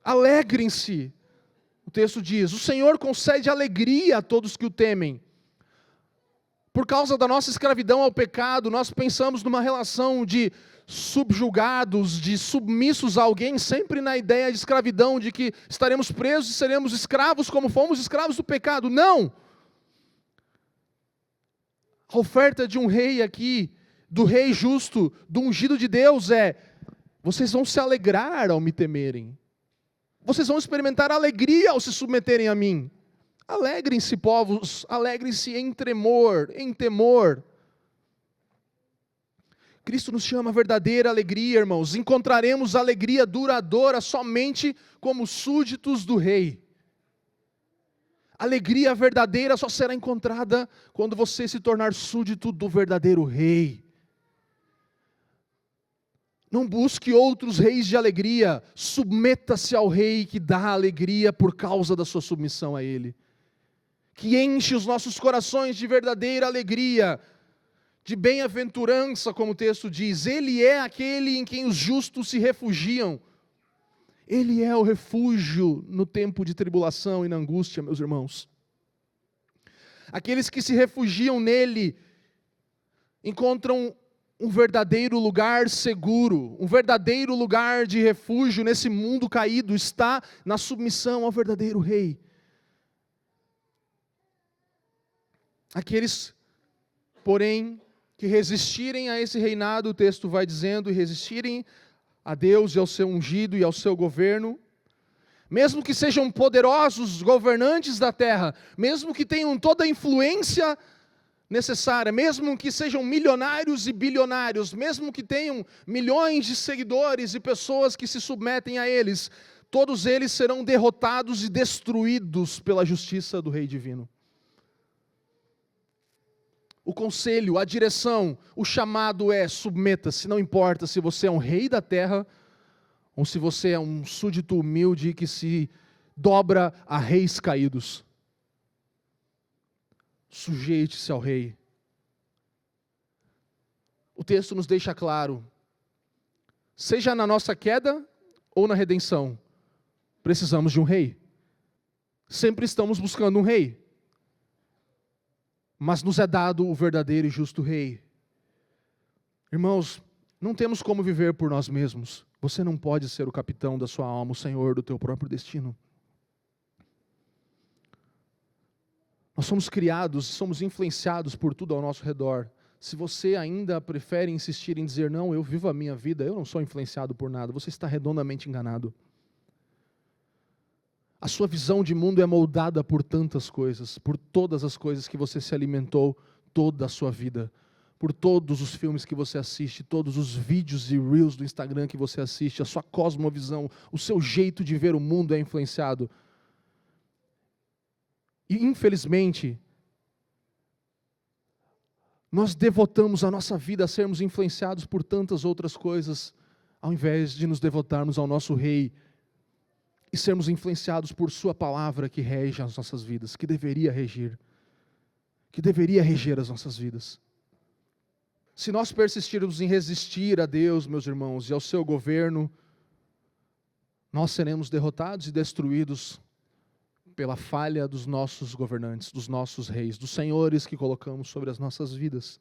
Alegrem-se, o texto diz: o Senhor concede alegria a todos que o temem. Por causa da nossa escravidão ao pecado, nós pensamos numa relação de subjugados, de submissos a alguém, sempre na ideia de escravidão, de que estaremos presos e seremos escravos como fomos escravos do pecado. Não! A oferta de um Rei aqui, do Rei justo, do ungido de Deus é: vocês vão se alegrar ao me temerem. Vocês vão experimentar alegria ao se submeterem a mim. Alegrem-se, povos, alegrem-se em tremor, em temor. Cristo nos chama a verdadeira alegria, irmãos. Encontraremos alegria duradoura somente como súditos do Rei. Alegria verdadeira só será encontrada quando você se tornar súdito do verdadeiro Rei. Não busque outros reis de alegria. Submeta-se ao Rei que dá alegria por causa da sua submissão a Ele. Que enche os nossos corações de verdadeira alegria, de bem-aventurança, como o texto diz. Ele é aquele em quem os justos se refugiam. Ele é o refúgio no tempo de tribulação e na angústia, meus irmãos. Aqueles que se refugiam nele encontram um verdadeiro lugar seguro, um verdadeiro lugar de refúgio nesse mundo caído, está na submissão ao verdadeiro Rei. Aqueles, porém, que resistirem a esse reinado, o texto vai dizendo, e resistirem a Deus e ao seu ungido e ao seu governo, mesmo que sejam poderosos governantes da terra, mesmo que tenham toda a influência necessária, mesmo que sejam milionários e bilionários, mesmo que tenham milhões de seguidores e pessoas que se submetem a eles, todos eles serão derrotados e destruídos pela justiça do Rei Divino. O conselho, a direção, o chamado é: submeta-se, não importa se você é um rei da terra ou se você é um súdito humilde que se dobra a reis caídos. Sujeite-se ao Rei. O texto nos deixa claro, seja na nossa queda ou na redenção, precisamos de um Rei. Sempre estamos buscando um Rei. Mas nos é dado o verdadeiro e justo Rei. Irmãos, não temos como viver por nós mesmos. Você não pode ser o capitão da sua alma, o senhor do teu próprio destino. Nós somos criados, somos influenciados por tudo ao nosso redor. Se você ainda prefere insistir em dizer: não, eu vivo a minha vida, eu não sou influenciado por nada, você está redondamente enganado. A sua visão de mundo é moldada por tantas coisas, por todas as coisas que você se alimentou toda a sua vida, por todos os filmes que você assiste, todos os vídeos e reels do Instagram que você assiste, a sua cosmovisão, o seu jeito de ver o mundo é influenciado. E infelizmente, nós devotamos a nossa vida a sermos influenciados por tantas outras coisas, ao invés de nos devotarmos ao nosso Rei e sermos influenciados por Sua palavra que rege as nossas vidas, que deveria reger as nossas vidas. Se nós persistirmos em resistir a Deus, meus irmãos, e ao seu governo, nós seremos derrotados e destruídos pela falha dos nossos governantes, dos nossos reis, dos senhores que colocamos sobre as nossas vidas.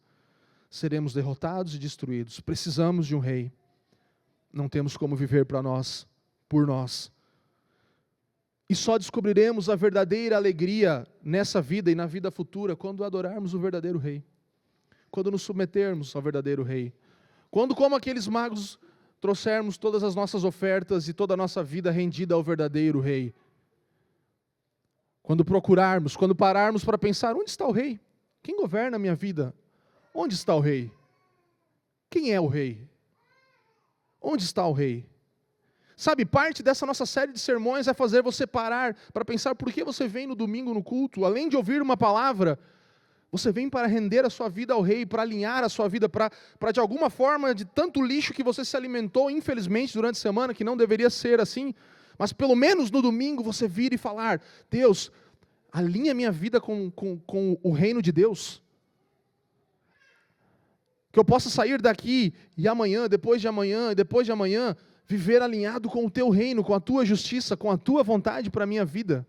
Seremos derrotados e destruídos. Precisamos de um rei. Não temos como viver para nós, por nós. E só descobriremos a verdadeira alegria nessa vida e na vida futura quando adorarmos o verdadeiro rei. Quando nos submetermos ao verdadeiro rei. Quando, como aqueles magos, trouxermos todas as nossas ofertas e toda a nossa vida rendida ao verdadeiro rei. Quando procurarmos, quando pararmos para pensar, onde está o rei? Quem governa a minha vida? Onde está o rei? Quem é o rei? Onde está o rei? Sabe, parte dessa nossa série de sermões é fazer você parar para pensar por que você vem no domingo no culto. Além de ouvir uma palavra, você vem para render a sua vida ao rei, para alinhar a sua vida, para de alguma forma, de tanto lixo que você se alimentou, infelizmente, durante a semana, que não deveria ser assim, mas pelo menos no domingo você vir e falar, Deus, alinha minha vida com o reino de Deus. Que eu possa sair daqui e amanhã, depois de amanhã, viver alinhado com o teu reino, com a tua justiça, com a tua vontade para a minha vida.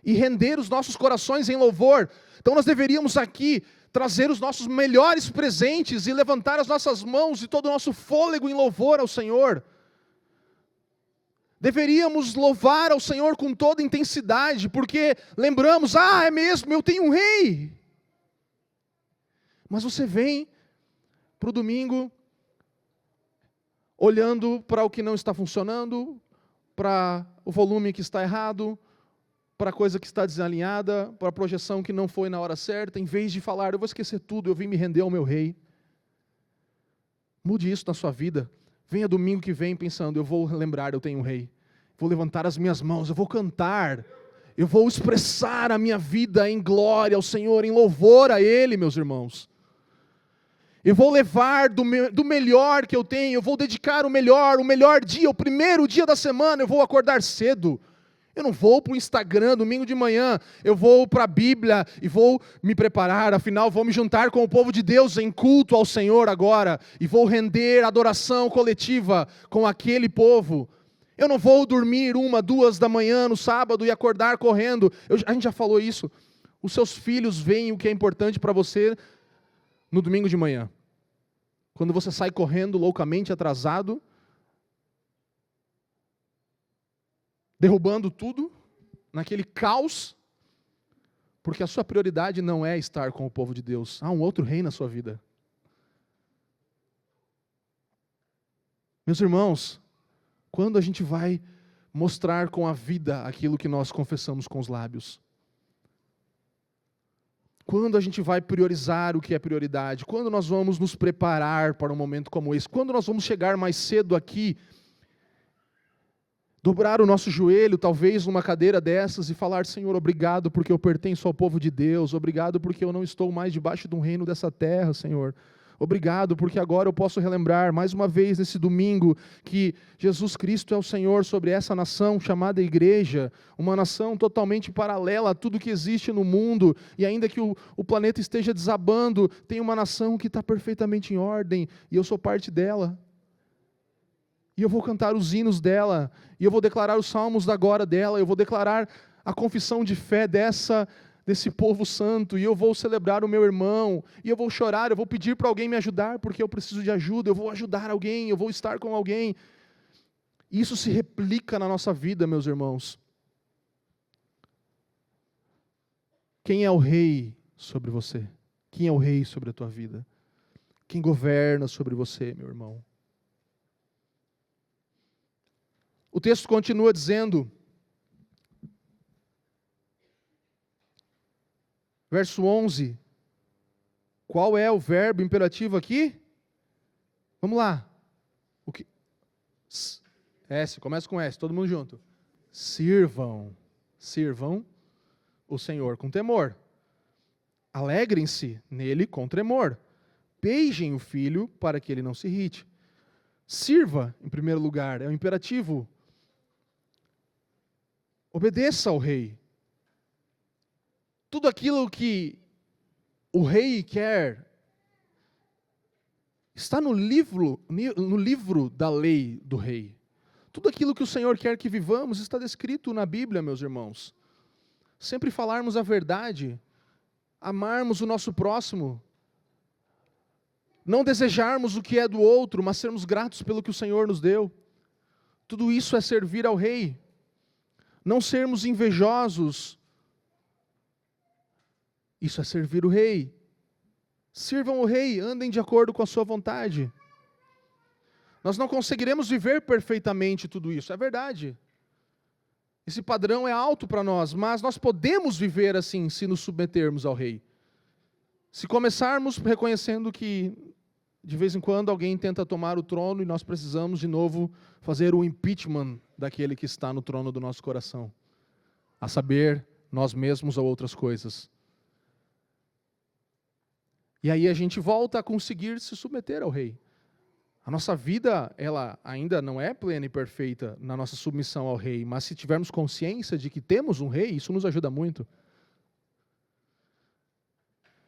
E render os nossos corações em louvor. Então nós deveríamos aqui trazer os nossos melhores presentes e levantar as nossas mãos e todo o nosso fôlego em louvor ao Senhor. Deveríamos louvar ao Senhor com toda intensidade, porque lembramos, é mesmo, eu tenho um rei. Mas você vem para o domingo, olhando para o que não está funcionando, para o volume que está errado, para a coisa que está desalinhada, para a projeção que não foi na hora certa, em vez de falar, eu vou esquecer tudo, eu vim me render ao meu rei. Mude isso na sua vida. Venha domingo que vem pensando, eu vou lembrar, eu tenho um rei. Vou levantar as minhas mãos, eu vou cantar, eu vou expressar a minha vida em glória ao Senhor, em louvor a Ele, meus irmãos. Eu vou levar do melhor que eu tenho, eu vou dedicar o melhor dia, o primeiro dia da semana, eu vou acordar cedo. Eu não vou para o Instagram domingo de manhã, eu vou para a Bíblia e vou me preparar, afinal vou me juntar com o povo de Deus em culto ao Senhor agora, e vou render adoração coletiva com aquele povo. Eu não vou dormir 1, 2 da manhã no sábado e acordar correndo. A gente já falou isso. Os seus filhos veem o que é importante para você no domingo de manhã. Quando você sai correndo loucamente atrasado, derrubando tudo, naquele caos, porque a sua prioridade não é estar com o povo de Deus. Há um outro rei na sua vida. Meus irmãos, quando a gente vai mostrar com a vida aquilo que nós confessamos com os lábios? Quando a gente vai priorizar o que é prioridade? Quando nós vamos nos preparar para um momento como esse? Quando nós vamos chegar mais cedo aqui, dobrar o nosso joelho, talvez numa cadeira dessas, e falar, Senhor, obrigado porque eu pertenço ao povo de Deus, obrigado porque eu não estou mais debaixo de um reino dessa terra, Senhor. Obrigado porque agora eu posso relembrar mais uma vez nesse domingo que Jesus Cristo é o Senhor sobre essa nação chamada igreja, uma nação totalmente paralela a tudo que existe no mundo, e ainda que o planeta esteja desabando, tem uma nação que está perfeitamente em ordem, e eu sou parte dela. E eu vou cantar os hinos dela, e eu vou declarar os salmos da glória dela, eu vou declarar a confissão de fé desse povo santo, e eu vou celebrar o meu irmão, e eu vou chorar, eu vou pedir para alguém me ajudar, porque eu preciso de ajuda, eu vou ajudar alguém, eu vou estar com alguém. Isso se replica na nossa vida, meus irmãos. Quem é o rei sobre você? Quem é o rei sobre a tua vida? Quem governa sobre você, meu irmão? O texto continua dizendo, verso 11, qual é o verbo imperativo aqui? Vamos lá. O que? S, começa com S, todo mundo junto. Sirvam. Sirvam o Senhor com temor. Alegrem-se nele com tremor. Beijem o filho para que ele não se irrite. Sirva, em primeiro lugar, é o imperativo. Obedeça ao rei. Tudo aquilo que o rei quer está no livro da lei do rei. Tudo aquilo que o Senhor quer que vivamos está descrito na Bíblia, meus irmãos. Sempre falarmos a verdade, amarmos o nosso próximo, não desejarmos o que é do outro, mas sermos gratos pelo que o Senhor nos deu. Tudo isso é servir ao rei. Não sermos invejosos. Isso é servir o rei. Sirvam o rei, andem de acordo com a sua vontade. Nós não conseguiremos viver perfeitamente tudo isso, é verdade. Esse padrão é alto para nós, mas nós podemos viver assim se nos submetermos ao rei. Se começarmos reconhecendo que de vez em quando alguém tenta tomar o trono e nós precisamos de novo fazer o impeachment daquele que está no trono do nosso coração, a saber, nós mesmos ou outras coisas. E aí a gente volta a conseguir se submeter ao rei. A nossa vida, ela ainda não é plena e perfeita na nossa submissão ao rei, mas se tivermos consciência de que temos um rei, isso nos ajuda muito.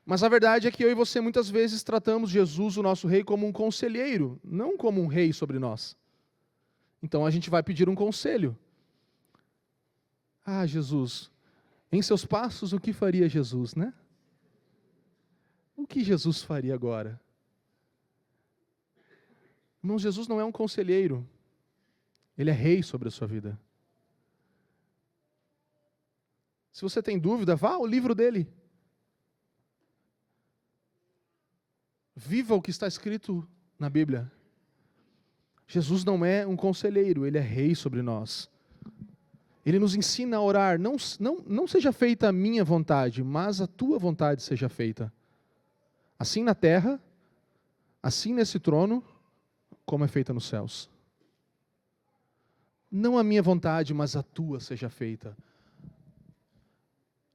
Mas a verdade é que eu e você muitas vezes tratamos Jesus, o nosso rei, como um conselheiro, não como um rei sobre nós. Então a gente vai pedir um conselho. Ah, Jesus, em seus passos o que faria Jesus, né? O que Jesus faria agora? Irmãos, Jesus não é um conselheiro. Ele é rei sobre a sua vida. Se você tem dúvida, vá ao livro dele. Viva o que está escrito na Bíblia. Jesus não é um conselheiro, ele é rei sobre nós. Ele nos ensina a orar, não seja feita a minha vontade, mas a tua vontade seja feita. Assim na terra, assim nesse trono, como é feita nos céus. Não a minha vontade, mas a tua seja feita.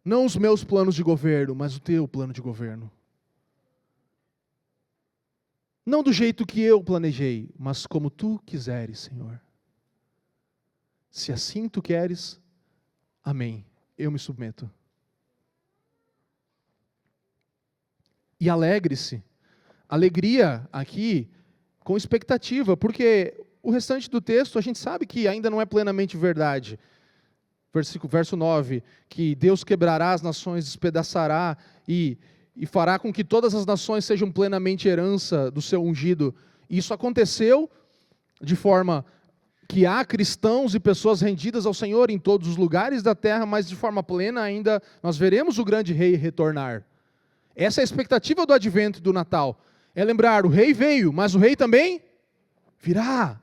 Não os meus planos de governo, mas o teu plano de governo. Não do jeito que eu planejei, mas como tu quiseres, Senhor. Se assim tu queres, amém. Eu me submeto. E alegre-se. Alegria aqui com expectativa, porque o restante do texto a gente sabe que ainda não é plenamente verdade. Verso 9, que Deus quebrará as nações, despedaçará e fará com que todas as nações sejam plenamente herança do seu ungido. E isso aconteceu de forma que há cristãos e pessoas rendidas ao Senhor em todos os lugares da terra, mas de forma plena ainda nós veremos o grande rei retornar. Essa é a expectativa do advento do Natal. É lembrar, o rei veio, mas o rei também virá.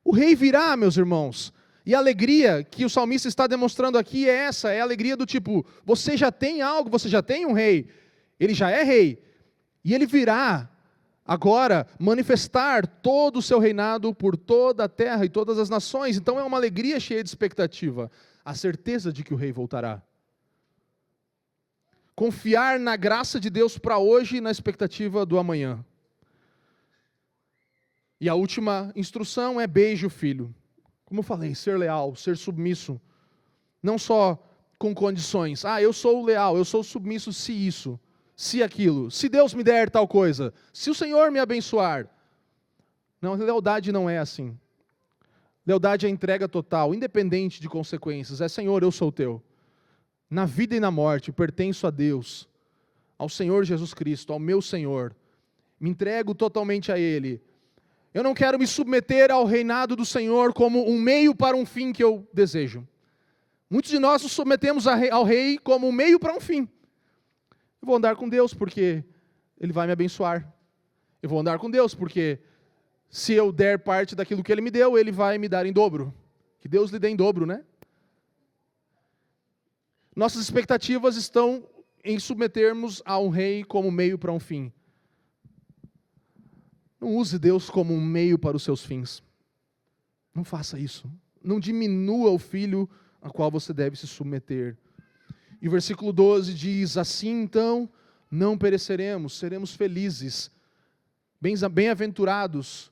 O rei virá, meus irmãos. E a alegria que o salmista está demonstrando aqui é essa, é a alegria do tipo, você já tem algo, você já tem um rei, ele já é rei, e ele virá agora manifestar todo o seu reinado por toda a terra e todas as nações. Então é uma alegria cheia de expectativa, a certeza de que o rei voltará. Confiar na graça de Deus para hoje e na expectativa do amanhã. E a última instrução é beije o filho. Como eu falei, ser leal, ser submisso. Não só com condições. Ah, eu sou leal, eu sou submisso se isso, se aquilo. Se Deus me der tal coisa. Se o Senhor me abençoar. Não, lealdade não é assim. Lealdade é entrega total, independente de consequências. É Senhor, eu sou teu. Na vida e na morte, pertenço a Deus, ao Senhor Jesus Cristo, ao meu Senhor. Me entrego totalmente a Ele. Eu não quero me submeter ao reinado do Senhor como um meio para um fim que eu desejo. Muitos de nós nos submetemos ao rei como um meio para um fim. Eu vou andar com Deus porque Ele vai me abençoar. Eu vou andar com Deus porque se eu der parte daquilo que Ele me deu, Ele vai me dar em dobro. Que Deus lhe dê em dobro, né? Nossas expectativas estão em submetermos a um rei como meio para um fim. Não use Deus como um meio para os seus fins. Não faça isso. Não diminua o filho a qual você deve se submeter. E o versículo 12 diz: assim então não pereceremos, seremos felizes, bem-aventurados,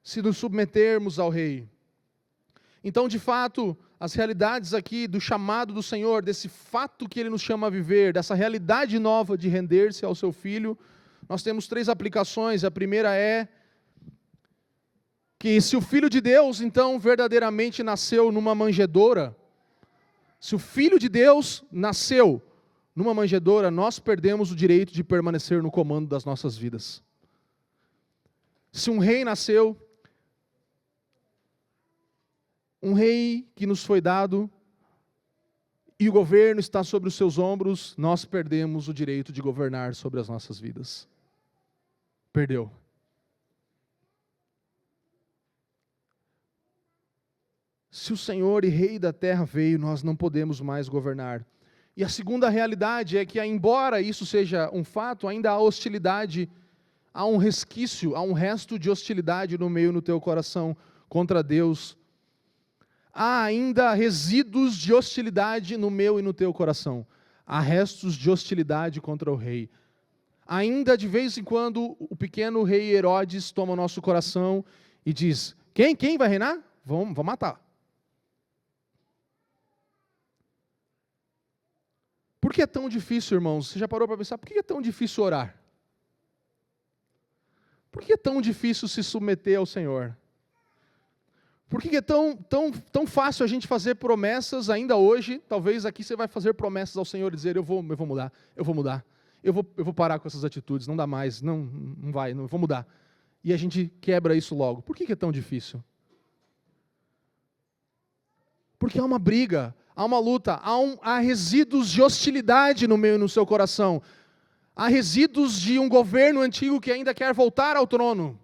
se nos submetermos ao Rei. Então, de fato, as realidades aqui do chamado do Senhor, desse fato que Ele nos chama a viver, dessa realidade nova de render-se ao Seu Filho, nós temos 3 aplicações. A primeira é que se o Filho de Deus, então, verdadeiramente nasceu numa manjedoura, se o Filho de Deus nasceu numa manjedoura, nós perdemos o direito de permanecer no comando das nossas vidas. Se um rei nasceu, um rei que nos foi dado, e o governo está sobre os seus ombros, nós perdemos o direito de governar sobre as nossas vidas. Perdeu. Se o Senhor e Rei da terra veio, nós não podemos mais governar. E a segunda realidade é que, embora isso seja um fato, ainda há hostilidade, há um resquício, há um resto de hostilidade no teu coração contra Deus. Há ainda resíduos de hostilidade no meu e no teu coração. Há restos de hostilidade contra o rei. Ainda de vez em quando o pequeno rei Herodes toma o nosso coração e diz: quem vai reinar? Vamos matar. Por que é tão difícil, irmãos? Você já parou para pensar, por que é tão difícil orar? Por que é tão difícil se submeter ao Senhor? Por que é tão fácil a gente fazer promessas ainda hoje? Talvez aqui você vai fazer promessas ao Senhor e dizer: eu vou mudar, eu vou parar com essas atitudes, não dá mais, não vou mudar. E a gente quebra isso logo. Por que é tão difícil? Porque há uma briga, há uma luta, há resíduos de hostilidade no meio e no seu coração. Há resíduos de um governo antigo que ainda quer voltar ao trono.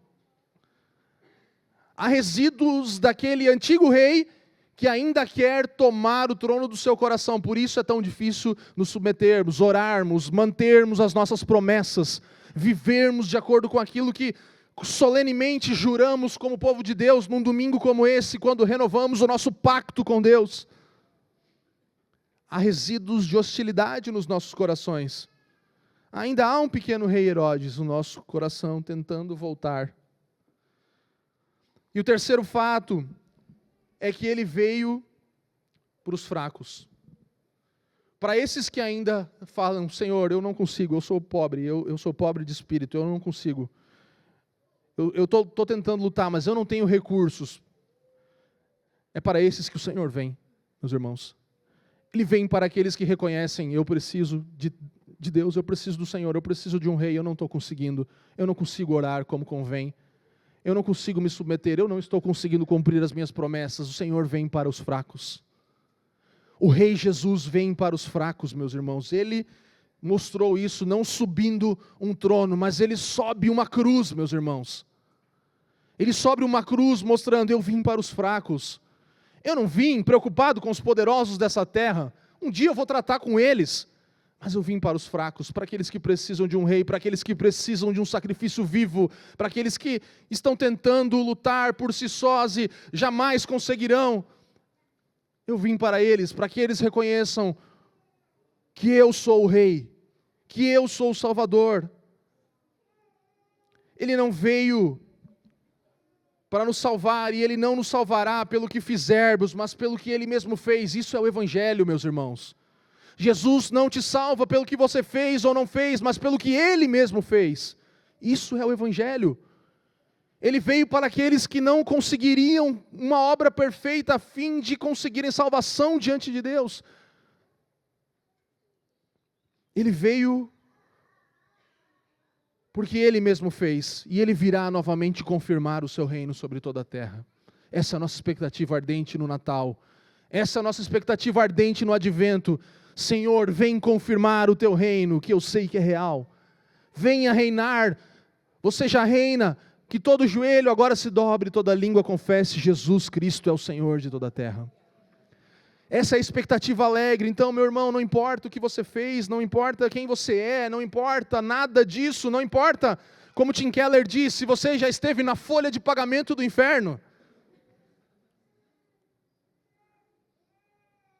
Há resíduos daquele antigo rei que ainda quer tomar o trono do seu coração. Por isso é tão difícil nos submetermos, orarmos, mantermos as nossas promessas, vivermos de acordo com aquilo que solenemente juramos como povo de Deus num domingo como esse, quando renovamos o nosso pacto com Deus. Há resíduos de hostilidade nos nossos corações. Ainda há um pequeno rei Herodes no nosso coração tentando voltar. E o terceiro fato é que ele veio para os fracos. Para esses que ainda falam: Senhor, eu não consigo, eu sou pobre, eu sou pobre de espírito, eu não consigo. Eu estou tentando lutar, mas eu não tenho recursos. É para esses que o Senhor vem, meus irmãos. Ele vem para aqueles que reconhecem: eu preciso de Deus, eu preciso do Senhor, eu preciso de um rei, eu não estou conseguindo, eu não consigo orar como convém, eu não consigo me submeter, eu não estou conseguindo cumprir as minhas promessas. O Senhor vem para os fracos. O Rei Jesus vem para os fracos, meus irmãos. Ele mostrou isso não subindo um trono, mas ele sobe uma cruz, meus irmãos. Ele sobe uma cruz mostrando: eu vim para os fracos. Eu não vim preocupado com os poderosos dessa terra. Um dia eu vou tratar com eles. Mas eu vim para os fracos, para aqueles que precisam de um rei, para aqueles que precisam de um sacrifício vivo, para aqueles que estão tentando lutar por si sós e jamais conseguirão. Eu vim para eles, para que eles reconheçam que eu sou o rei, que eu sou o Salvador. Ele não veio para nos salvar, e Ele não nos salvará pelo que fizermos, mas pelo que Ele mesmo fez. Isso é o Evangelho, meus irmãos. Jesus não te salva pelo que você fez ou não fez, mas pelo que Ele mesmo fez. Isso é o Evangelho. Ele veio para aqueles que não conseguiriam uma obra perfeita a fim de conseguirem salvação diante de Deus. Ele veio porque Ele mesmo fez, e Ele virá novamente confirmar o seu reino sobre toda a terra. Essa é a nossa expectativa ardente no Natal. Essa é a nossa expectativa ardente no Advento. Senhor, vem confirmar o teu reino, que eu sei que é real. Venha reinar, você já reina, que todo joelho agora se dobre, toda língua confesse: Jesus Cristo é o Senhor de toda a terra. Essa é a expectativa alegre. Então, meu irmão, não importa o que você fez, não importa quem você é, não importa nada disso, não importa, como Tim Keller diz, se você já esteve na folha de pagamento do inferno.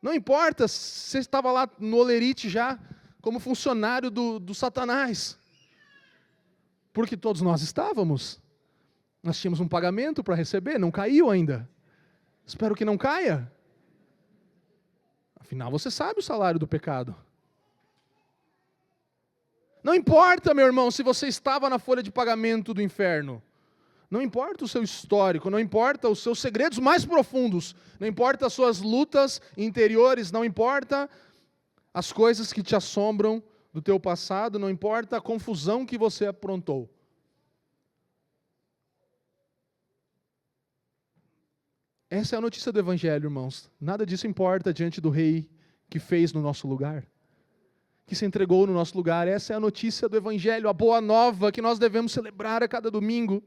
Não importa se você estava lá no olerite já, como funcionário do Satanás. Porque todos nós estávamos. Nós tínhamos um pagamento para receber, não caiu ainda. Espero que não caia. Afinal, você sabe o salário do pecado. Não importa, meu irmão, se você estava na folha de pagamento do inferno. Não importa o seu histórico, não importa os seus segredos mais profundos, não importa as suas lutas interiores, não importa as coisas que te assombram do teu passado, não importa a confusão que você aprontou. Essa é a notícia do Evangelho, irmãos. Nada disso importa diante do Rei que fez no nosso lugar, que se entregou no nosso lugar. Essa é a notícia do Evangelho, a boa nova que nós devemos celebrar a cada domingo.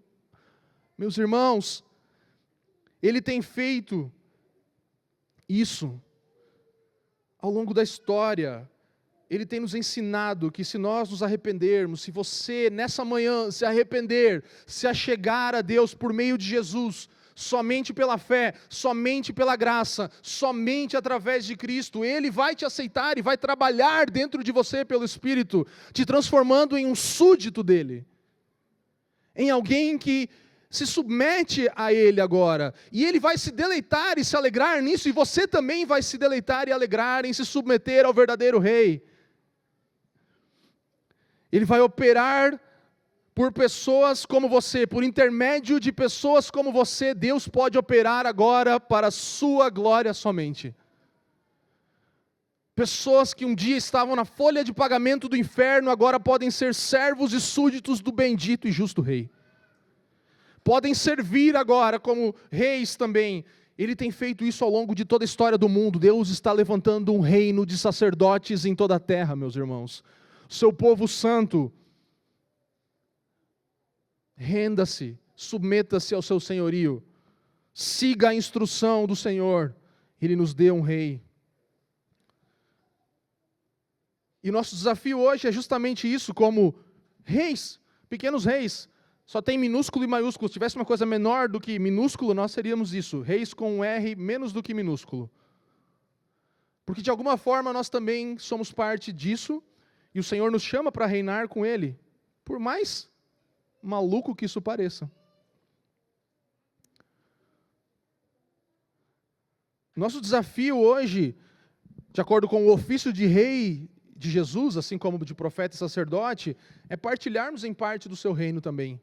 Meus irmãos, Ele tem feito isso ao longo da história. Ele tem nos ensinado que se nós nos arrependermos, se você nessa manhã se arrepender, se achegar a Deus por meio de Jesus, somente pela fé, somente pela graça, somente através de Cristo, Ele vai te aceitar e vai trabalhar dentro de você pelo Espírito, te transformando em um súdito dEle, em alguém que se submete a Ele agora, e Ele vai se deleitar e se alegrar nisso, e você também vai se deleitar e alegrar em se submeter ao verdadeiro Rei. Ele vai operar por pessoas como você, por intermédio de pessoas como você, Deus pode operar agora para a sua glória somente. Pessoas que um dia estavam na folha de pagamento do inferno, agora podem ser servos e súditos do bendito e justo Rei. Podem servir agora como reis também. Ele tem feito isso ao longo de toda a história do mundo. Deus está levantando um reino de sacerdotes em toda a terra, meus irmãos. Seu povo santo, renda-se, submeta-se ao seu senhorio, siga a instrução do Senhor, Ele nos deu um rei. E o nosso desafio hoje é justamente isso, como reis, pequenos reis, só tem minúsculo e maiúsculo. Se tivesse uma coisa menor do que minúsculo, nós seríamos isso, reis com um R menos do que minúsculo. Porque de alguma forma nós também somos parte disso, e o Senhor nos chama para reinar com Ele, por mais maluco que isso pareça. Nosso desafio hoje, de acordo com o ofício de rei de Jesus, assim como de profeta e sacerdote, é partilharmos em parte do seu reino também.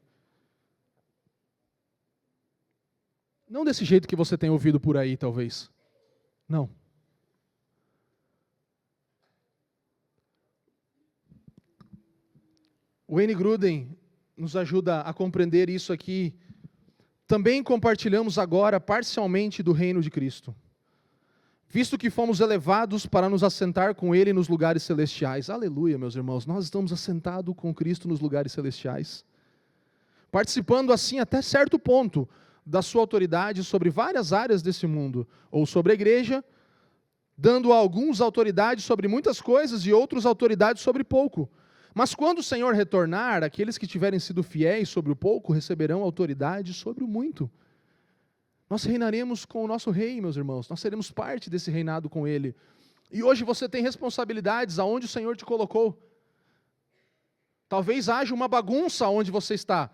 Não desse jeito que você tem ouvido por aí, talvez. Não. O Wayne Grudem nos ajuda a compreender isso aqui. Também compartilhamos agora parcialmente do reino de Cristo, visto que fomos elevados para nos assentar com Ele nos lugares celestiais. Aleluia, meus irmãos, nós estamos assentados com Cristo nos lugares celestiais, participando assim até certo ponto da sua autoridade sobre várias áreas desse mundo, ou sobre a igreja, dando a alguns autoridade sobre muitas coisas e outros autoridade sobre pouco. Mas quando o Senhor retornar, aqueles que tiverem sido fiéis sobre o pouco receberão autoridade sobre o muito. Nós reinaremos com o nosso rei, meus irmãos. Nós seremos parte desse reinado com Ele. E hoje você tem responsabilidades aonde o Senhor te colocou. Talvez haja uma bagunça onde você está.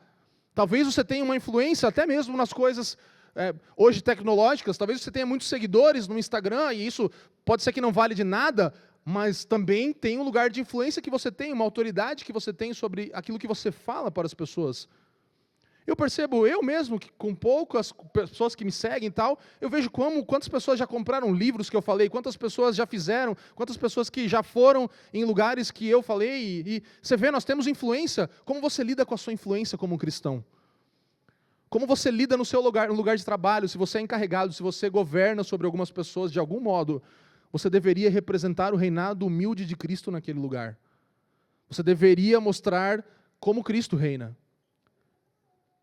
Talvez você tenha uma influência até mesmo nas coisas hoje tecnológicas. Talvez você tenha muitos seguidores no Instagram e isso pode ser que não vale de nada, mas também tem um lugar de influência que você tem, uma autoridade que você tem sobre aquilo que você fala para as pessoas. Eu percebo, eu mesmo, que com poucas pessoas que me seguem e tal, eu vejo quantas pessoas já compraram livros que eu falei, quantas pessoas já fizeram, quantas pessoas que já foram em lugares que eu falei. E você vê, nós temos influência. Como você lida com a sua influência como um cristão? Como você lida no seu lugar, no lugar de trabalho, se você é encarregado, se você governa sobre algumas pessoas de algum modo, você deveria representar o reinado humilde de Cristo naquele lugar. Você deveria mostrar como Cristo reina.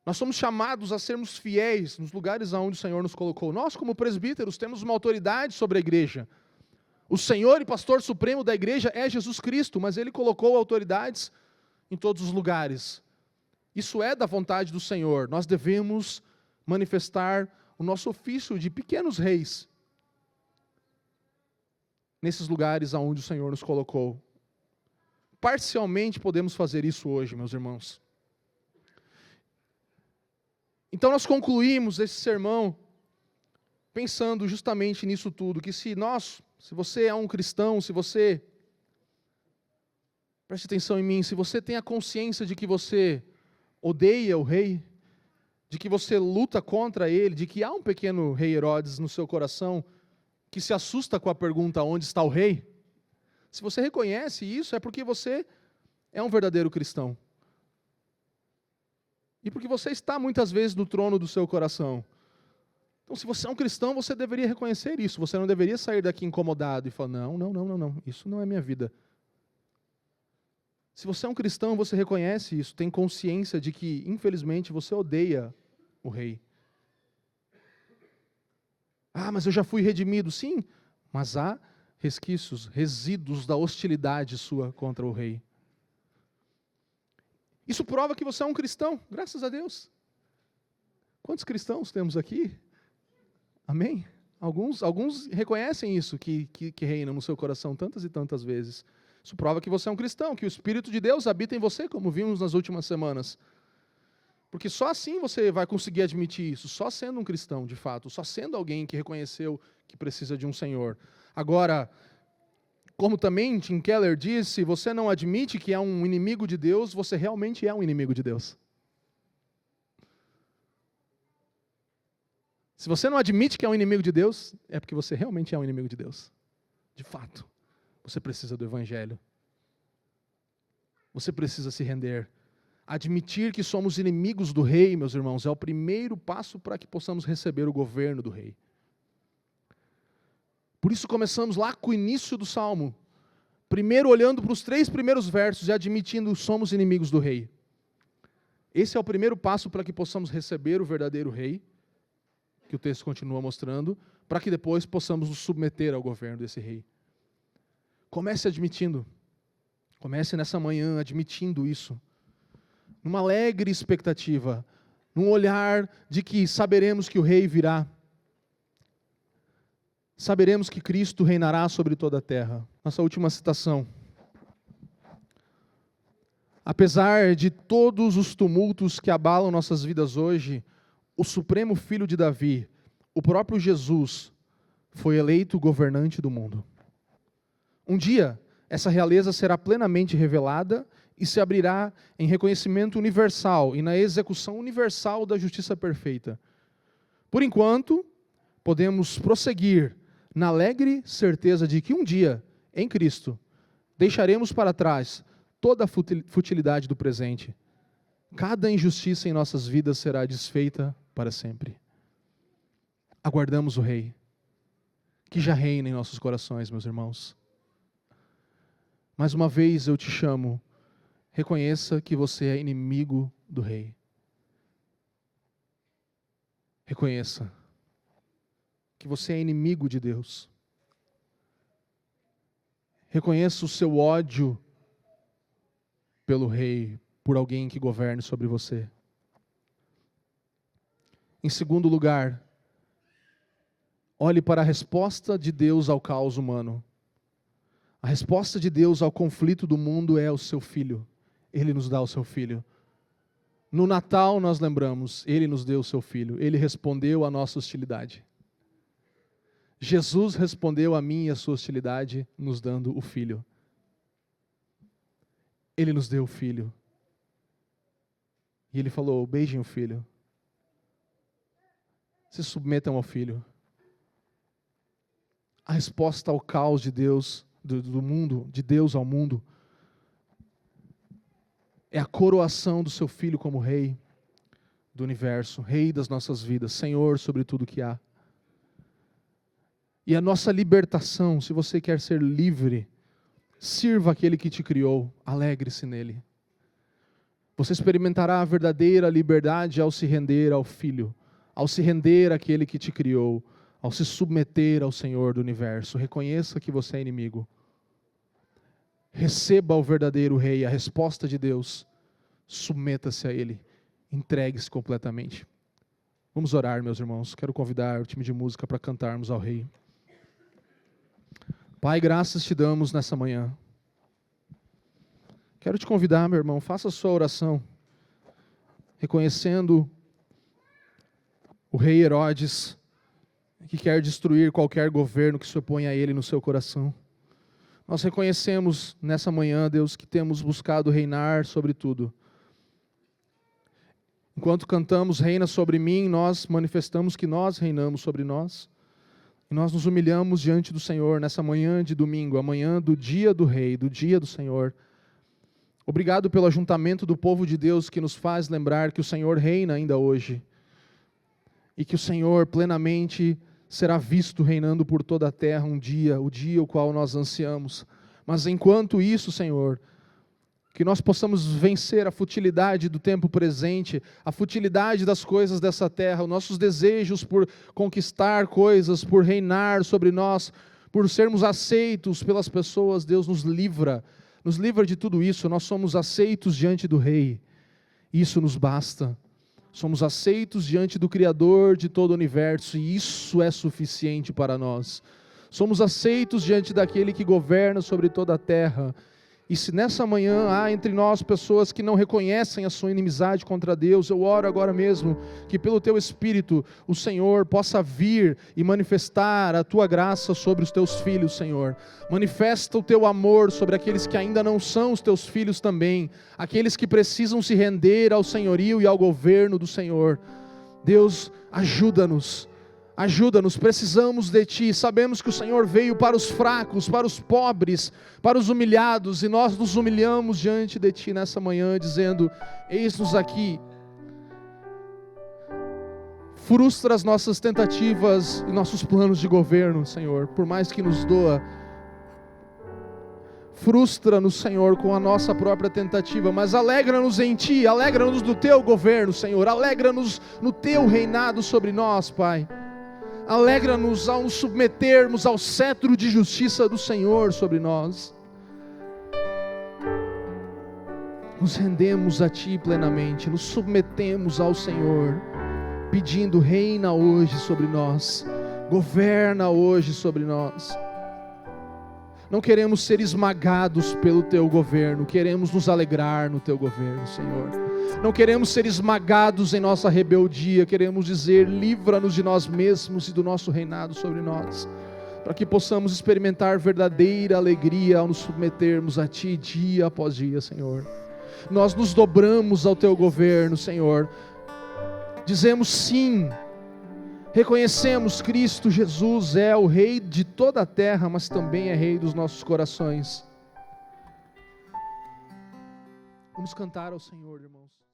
Nós somos chamados a sermos fiéis nos lugares aonde o Senhor nos colocou. Nós, como presbíteros, temos uma autoridade sobre a igreja. O Senhor e pastor supremo da igreja é Jesus Cristo, mas Ele colocou autoridades em todos os lugares. Isso é da vontade do Senhor. Nós devemos manifestar o nosso ofício de pequenos reis. nesses lugares aonde o Senhor nos colocou. Parcialmente podemos fazer isso hoje, meus irmãos. Então nós concluímos esse sermão pensando justamente nisso tudo, que se você é um cristão, preste atenção em mim, se você tem a consciência de que você odeia o rei, de que você luta contra ele, de que há um pequeno rei Herodes no seu coração, que se assusta com a pergunta, onde está o rei? Se você reconhece isso, é porque você é um verdadeiro cristão. E porque você está muitas vezes no trono do seu coração. Então, se você é um cristão, você deveria reconhecer isso. Você não deveria sair daqui incomodado e falar, não, isso não é minha vida. Se você é um cristão, você reconhece isso, tem consciência de que, infelizmente, você odeia o rei. Mas eu já fui redimido. Sim, mas há resíduos da hostilidade sua contra o rei. Isso prova que você é um cristão, graças a Deus. Quantos cristãos temos aqui? Amém? Alguns reconhecem isso, que reina no seu coração tantas e tantas vezes. Isso prova que você é um cristão, que o Espírito de Deus habita em você, como vimos nas últimas semanas. Porque só assim você vai conseguir admitir isso, só sendo um cristão, de fato, só sendo alguém que reconheceu que precisa de um Senhor. Agora, como também Tim Keller disse, se você não admite que é um inimigo de Deus, você realmente é um inimigo de Deus. Se você não admite que é um inimigo de Deus, é porque você realmente é um inimigo de Deus. De fato, você precisa do Evangelho. Você precisa se render. Admitir que somos inimigos do rei, meus irmãos, é o primeiro passo para que possamos receber o governo do rei. Por isso começamos lá com o início do Salmo. Primeiro olhando para os 3 primeiros versos e admitindo que somos inimigos do rei. Esse é o primeiro passo para que possamos receber o verdadeiro rei, que o texto continua mostrando, para que depois possamos nos submeter ao governo desse rei. Comece admitindo. Comece nessa manhã admitindo isso. Numa alegre expectativa. Num olhar de que saberemos que o rei virá. Saberemos que Cristo reinará sobre toda a terra. Nossa última citação. Apesar de todos os tumultos que abalam nossas vidas hoje, o Supremo Filho de Davi, o próprio Jesus, foi eleito governante do mundo. Um dia, essa realeza será plenamente revelada e se abrirá em reconhecimento universal e na execução universal da justiça perfeita. Por enquanto, podemos prosseguir na alegre certeza de que um dia, em Cristo, deixaremos para trás toda a futilidade do presente. Cada injustiça em nossas vidas será desfeita para sempre. Aguardamos o Rei, que já reina em nossos corações, meus irmãos. Mais uma vez eu te chamo, reconheça que você é inimigo do Rei. Reconheça que você é inimigo de Deus. Reconheça o seu ódio pelo Rei, por alguém que governe sobre você. Em segundo lugar, olhe para a resposta de Deus ao caos humano. A resposta de Deus ao conflito do mundo é o seu Filho. Ele nos dá o seu Filho. No Natal nós lembramos, Ele nos deu o seu Filho. Ele respondeu à nossa hostilidade. Jesus respondeu a mim e a sua hostilidade, nos dando o Filho. Ele nos deu o Filho. E Ele falou, beijem o Filho. Se submetam ao Filho. A resposta ao caos de Deus, do mundo, de Deus ao mundo, é a coroação do seu Filho como Rei do universo, Rei das nossas vidas, Senhor sobre tudo que há. E a nossa libertação, se você quer ser livre, sirva aquele que te criou, alegre-se nele. Você experimentará a verdadeira liberdade ao se render ao Filho, ao se render àquele que te criou, ao se submeter ao Senhor do universo. Reconheça que você é inimigo. Receba o verdadeiro Rei, a resposta de Deus. Submeta-se a Ele. Entregue-se completamente. Vamos orar, meus irmãos. Quero convidar o time de música para cantarmos ao Rei. Pai, graças te damos nessa manhã. Quero te convidar, meu irmão, faça a sua oração, reconhecendo o rei Herodes, que quer destruir qualquer governo que se oponha a ele no seu coração. Nós reconhecemos nessa manhã, Deus, que temos buscado reinar sobre tudo. Enquanto cantamos reina sobre mim, nós manifestamos que nós reinamos sobre nós. E nós nos humilhamos diante do Senhor nessa manhã de domingo, a manhã do dia do Rei, do dia do Senhor. Obrigado pelo ajuntamento do povo de Deus que nos faz lembrar que o Senhor reina ainda hoje. E que o Senhor plenamente será visto reinando por toda a terra um dia, o dia o qual nós ansiamos. Mas enquanto isso, Senhor, que nós possamos vencer a futilidade do tempo presente, a futilidade das coisas dessa terra, os nossos desejos por conquistar coisas, por reinar sobre nós, por sermos aceitos pelas pessoas. Deus nos livra de tudo isso. Nós somos aceitos diante do Rei, isso nos basta. Somos aceitos diante do Criador de todo o universo, e isso é suficiente para nós. Somos aceitos diante daquele que governa sobre toda a terra. E se nessa manhã há entre nós pessoas que não reconhecem a sua inimizade contra Deus, eu oro agora mesmo que pelo Teu Espírito o Senhor possa vir e manifestar a Tua graça sobre os Teus filhos, Senhor. Manifesta o Teu amor sobre aqueles que ainda não são os Teus filhos também, aqueles que precisam se render ao senhorio e ao governo do Senhor. Deus, ajuda-nos. Ajuda-nos, precisamos de Ti, sabemos que o Senhor veio para os fracos, para os pobres, para os humilhados, e nós nos humilhamos diante de Ti nessa manhã, dizendo, eis-nos aqui. Frustra as nossas tentativas e nossos planos de governo, Senhor, por mais que nos doa. Frustra-nos, Senhor, com a nossa própria tentativa, mas alegra-nos em Ti, alegra-nos no Teu governo, Senhor, alegra-nos no Teu reinado sobre nós, Pai. Alegra-nos ao nos submetermos ao cetro de justiça do Senhor sobre nós. Nos rendemos a Ti plenamente, nos submetemos ao Senhor, pedindo, reina hoje sobre nós, governa hoje sobre nós. Não queremos ser esmagados pelo Teu governo, queremos nos alegrar no Teu governo, Senhor. Não queremos ser esmagados em nossa rebeldia, queremos dizer, livra-nos de nós mesmos e do nosso reinado sobre nós, para que possamos experimentar verdadeira alegria ao nos submetermos a Ti dia após dia, Senhor. Nós nos dobramos ao Teu governo, Senhor, dizemos sim, reconhecemos Cristo Jesus é o Rei de toda a terra, mas também é Rei dos nossos corações. Vamos cantar ao Senhor, irmãos.